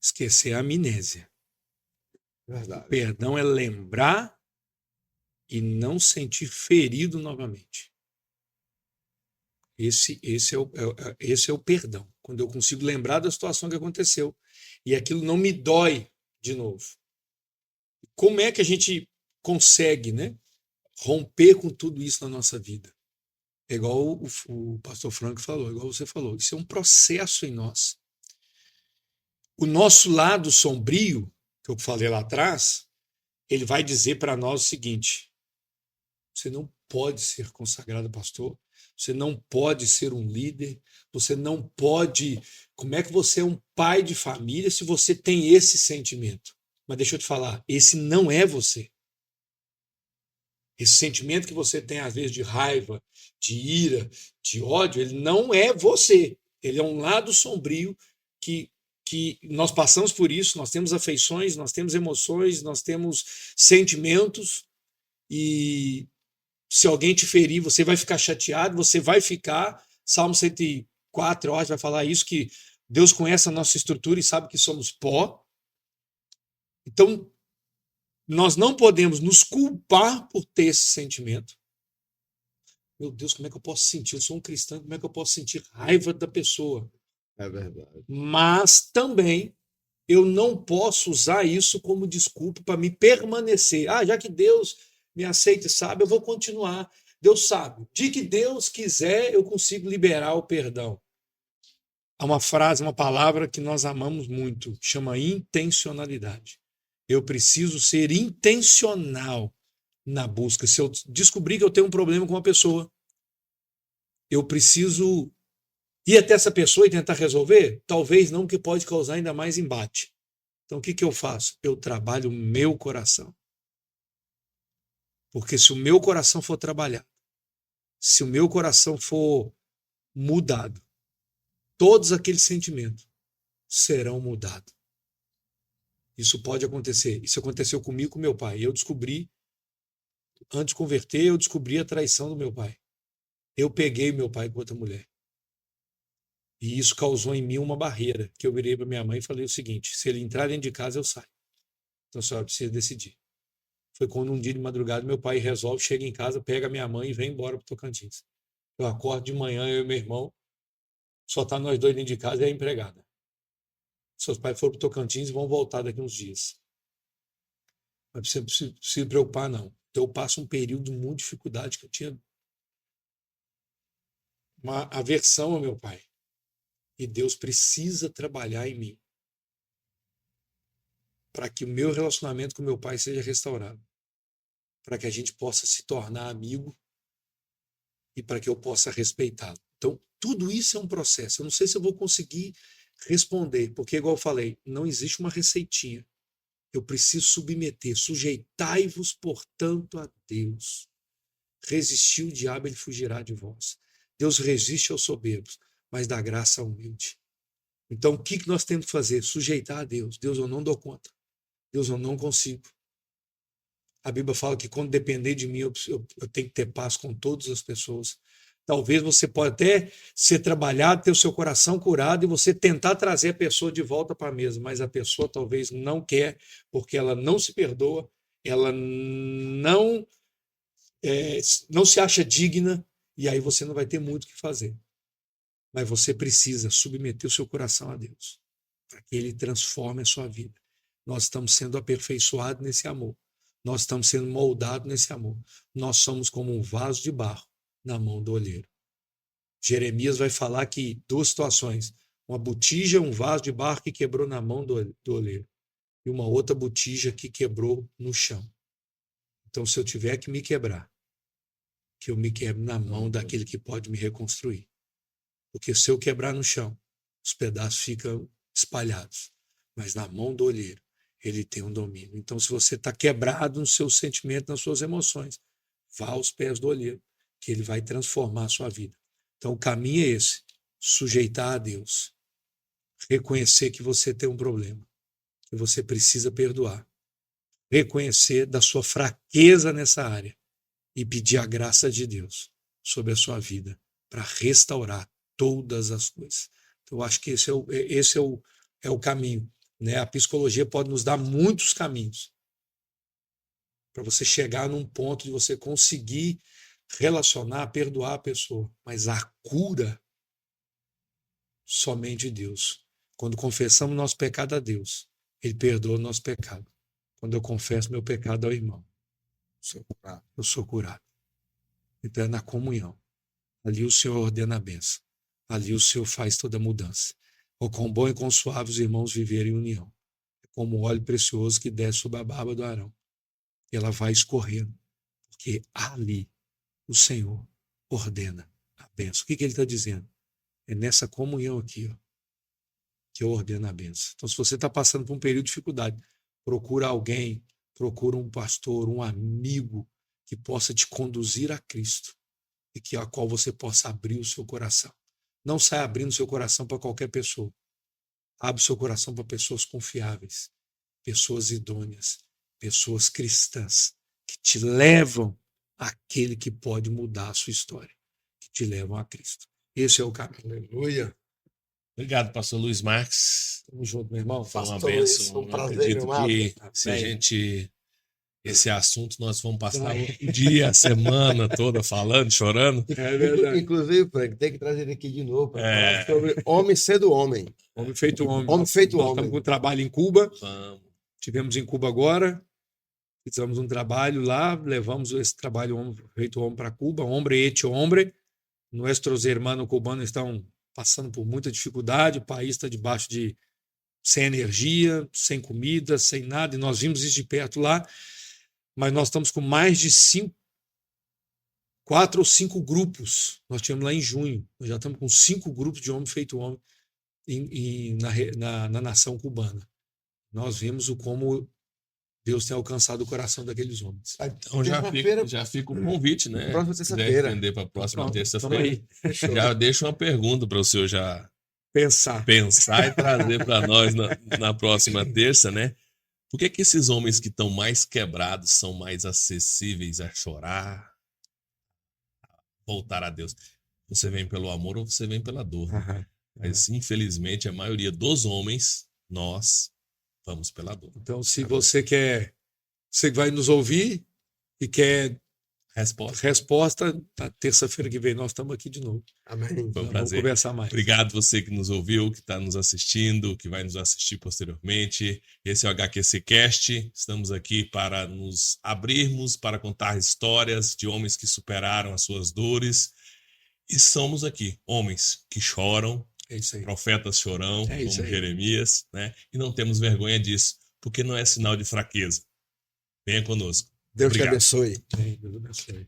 Esquecer é amnésia. Verdade. Perdão é lembrar e não sentir ferido novamente. Esse é o perdão. Quando eu consigo lembrar da situação que aconteceu e aquilo não me dói de novo. Como é que a gente consegue, né, romper com tudo isso na nossa vida? É igual o pastor Franco falou, igual você falou. Isso é um processo em nós. O nosso lado sombrio, que eu falei lá atrás, ele vai dizer para nós o seguinte: você não pode ser consagrado pastor, você não pode ser um líder, você não pode. Como é que você é um pai de família se você tem esse sentimento? Mas deixa eu te falar, esse não é você. Esse sentimento que você tem, às vezes, de raiva, de ira, de ódio, ele não é você. Ele é um lado sombrio que nós passamos por isso, nós temos afeições, nós temos emoções, nós temos sentimentos, e se alguém te ferir, você vai ficar chateado, você vai ficar. Salmo 104, eu acho, vai falar isso, que Deus conhece a nossa estrutura e sabe que somos pó. Então, nós não podemos nos culpar por ter esse sentimento. Meu Deus, como é que eu posso sentir? Eu sou um cristão, como é que eu posso sentir raiva da pessoa? É verdade. Mas também eu não posso usar isso como desculpa para me permanecer. Já que Deus me aceita e sabe, eu vou continuar. Deus sabe. De que Deus quiser, eu consigo liberar o perdão. Há uma frase, uma palavra que nós amamos muito, chama intencionalidade. Eu preciso ser intencional na busca. Se eu descobrir que eu tenho um problema com uma pessoa, eu preciso ir até essa pessoa e tentar resolver? Talvez não, que pode causar ainda mais embate. Então, o que eu faço? Eu trabalho o meu coração. Porque se o meu coração for trabalhado, se o meu coração for mudado, todos aqueles sentimentos serão mudados. Isso pode acontecer. Isso aconteceu comigo e com meu pai. Eu descobri, antes de converter, eu descobri a traição do meu pai. Eu peguei meu pai com outra mulher. E isso causou em mim uma barreira, que eu virei para minha mãe e falei o seguinte: se ele entrar dentro de casa, eu saio. Então a senhora precisa decidir. Foi quando um dia de madrugada meu pai resolve, chega em casa, pega minha mãe e vem embora para o Tocantins. Eu acordo de manhã, eu e meu irmão, só tá nós dois dentro de casa e a empregada. Seus pais foram para o Tocantins e vão voltar daqui uns dias. Mas você não precisa se preocupar, não. Então eu passo um período de muita dificuldade, que eu tinha uma aversão ao meu pai. E Deus precisa trabalhar em mim para que o meu relacionamento com meu pai seja restaurado, para que a gente possa se tornar amigo e para que eu possa respeitá-lo. Então, tudo isso é um processo. Eu não sei se eu vou conseguir responder, porque, igual eu falei, não existe uma receitinha. Eu preciso submeter. Sujeitai-vos, portanto, a Deus. Resistir o diabo, ele fugirá de vós. Deus resiste aos soberbos, mas dá graça ao humilde. Então, o que nós temos que fazer? Sujeitar a Deus. Deus, eu não dou conta. Deus, eu não consigo. A Bíblia fala que quando depender de mim, eu tenho que ter paz com todas as pessoas. Talvez você pode até ser trabalhado, ter o seu coração curado e você tentar trazer a pessoa de volta para a mesa, mas a pessoa talvez não quer, porque ela não se perdoa, ela não se acha digna, e aí você não vai ter muito o que fazer. Mas você precisa submeter o seu coração a Deus, para que Ele transforme a sua vida. Nós estamos sendo aperfeiçoados nesse amor. Nós estamos sendo moldados nesse amor. Nós somos como um vaso de barro na mão do olheiro. Jeremias vai falar que duas situações: uma botija, um vaso de barro que quebrou na mão do olheiro, e uma outra botija que quebrou no chão. Então, se eu tiver que me quebrar, que eu me quebre na mão daquele que pode me reconstruir. Porque se eu quebrar no chão, os pedaços ficam espalhados. Mas na mão do olheiro, ele tem um domínio. Então, se você está quebrado nos seus sentimentos, nas suas emoções, vá aos pés do olheiro, que ele vai transformar a sua vida. Então, o caminho é esse: sujeitar a Deus, reconhecer que você tem um problema, que você precisa perdoar, reconhecer da sua fraqueza nessa área e pedir a graça de Deus sobre a sua vida, para restaurar todas as coisas. Então, eu acho que esse é o caminho, né? A psicologia pode nos dar muitos caminhos para você chegar num ponto de você conseguir relacionar, perdoar a pessoa. Mas a cura, somente Deus. Quando confessamos nosso pecado a Deus, Ele perdoa o nosso pecado. Quando eu confesso meu pecado ao irmão, eu sou curado. Então é na comunhão. Ali o Senhor ordena a bênção. Ali o Senhor faz toda a mudança. O quão bom e quão suave os irmãos viverem em união. É como o óleo precioso que desce sobre a barba do Arão. E ela vai escorrendo. Porque ali o Senhor ordena a bênção. O que ele está dizendo? É nessa comunhão aqui, ó, que eu ordeno a bênção. Então, se você está passando por um período de dificuldade, procura alguém, procura um pastor, um amigo que possa te conduzir a Cristo e que a qual você possa abrir o seu coração. Não saia abrindo o seu coração para qualquer pessoa. Abre o seu coração para pessoas confiáveis, pessoas idôneas, pessoas cristãs, que te levam àquele que pode mudar a sua história, que te levam a Cristo. Esse é o caminho. Aleluia. Obrigado, pastor Luiz Marques. Tamo junto, meu irmão. Foi uma Pastor Luiz, bênção. foi um Eu prazer, acredito meu amado. que se a Amém. gente... Esse assunto nós vamos passar o dia, a semana toda falando, chorando. É verdade. Inclusive, Frank, tem que trazer ele aqui de novo para É. falar sobre homem sendo homem. Homem feito homem. Homem feito Nós homem. estamos com trabalho em Cuba. Vamos. Tivemos em Cuba agora. Fizemos um trabalho lá. Levamos esse trabalho homem feito homem para Cuba. Hombre hecho hombre. Nossos hermanos cubanos estão passando por muita dificuldade. O país está debaixo de... sem energia, sem comida, sem nada. E nós vimos isso de perto lá. Mas nós estamos com mais de 4 ou 5 grupos. Nós tivemos lá em junho. Nós já estamos com 5 grupos de homem feito homem na nação cubana. Nós vimos como Deus tem alcançado o coração daqueles homens. Então já fica o convite, né? Próxima Se quiser terça-feira. entender para a próxima Pronto, terça-feira. tamo aí. Já deixo uma pergunta para o senhor já Pensar. pensar e trazer para nós na próxima terça, né? Por que esses homens que estão mais quebrados são mais acessíveis a chorar, a voltar a Deus? Você vem pelo amor ou você vem pela dor? Né? Aham. Mas, infelizmente, a maioria dos homens, nós vamos pela dor. Então, se você vai nos ouvir e quer resposta, na terça-feira que vem nós estamos aqui de novo. Amém. Foi um Vamos prazer. conversar mais. Obrigado você que nos ouviu, que está nos assistindo, que vai nos assistir posteriormente. Esse é o HQC Cast. Estamos aqui para nos abrirmos, para contar histórias de homens que superaram as suas dores. E somos aqui, homens que choram, É isso aí. profetas chorão, É isso como aí. Jeremias, né? E não temos vergonha disso, porque não é sinal de fraqueza. Venha conosco. Deus te Obrigado. abençoe. Deus abençoe.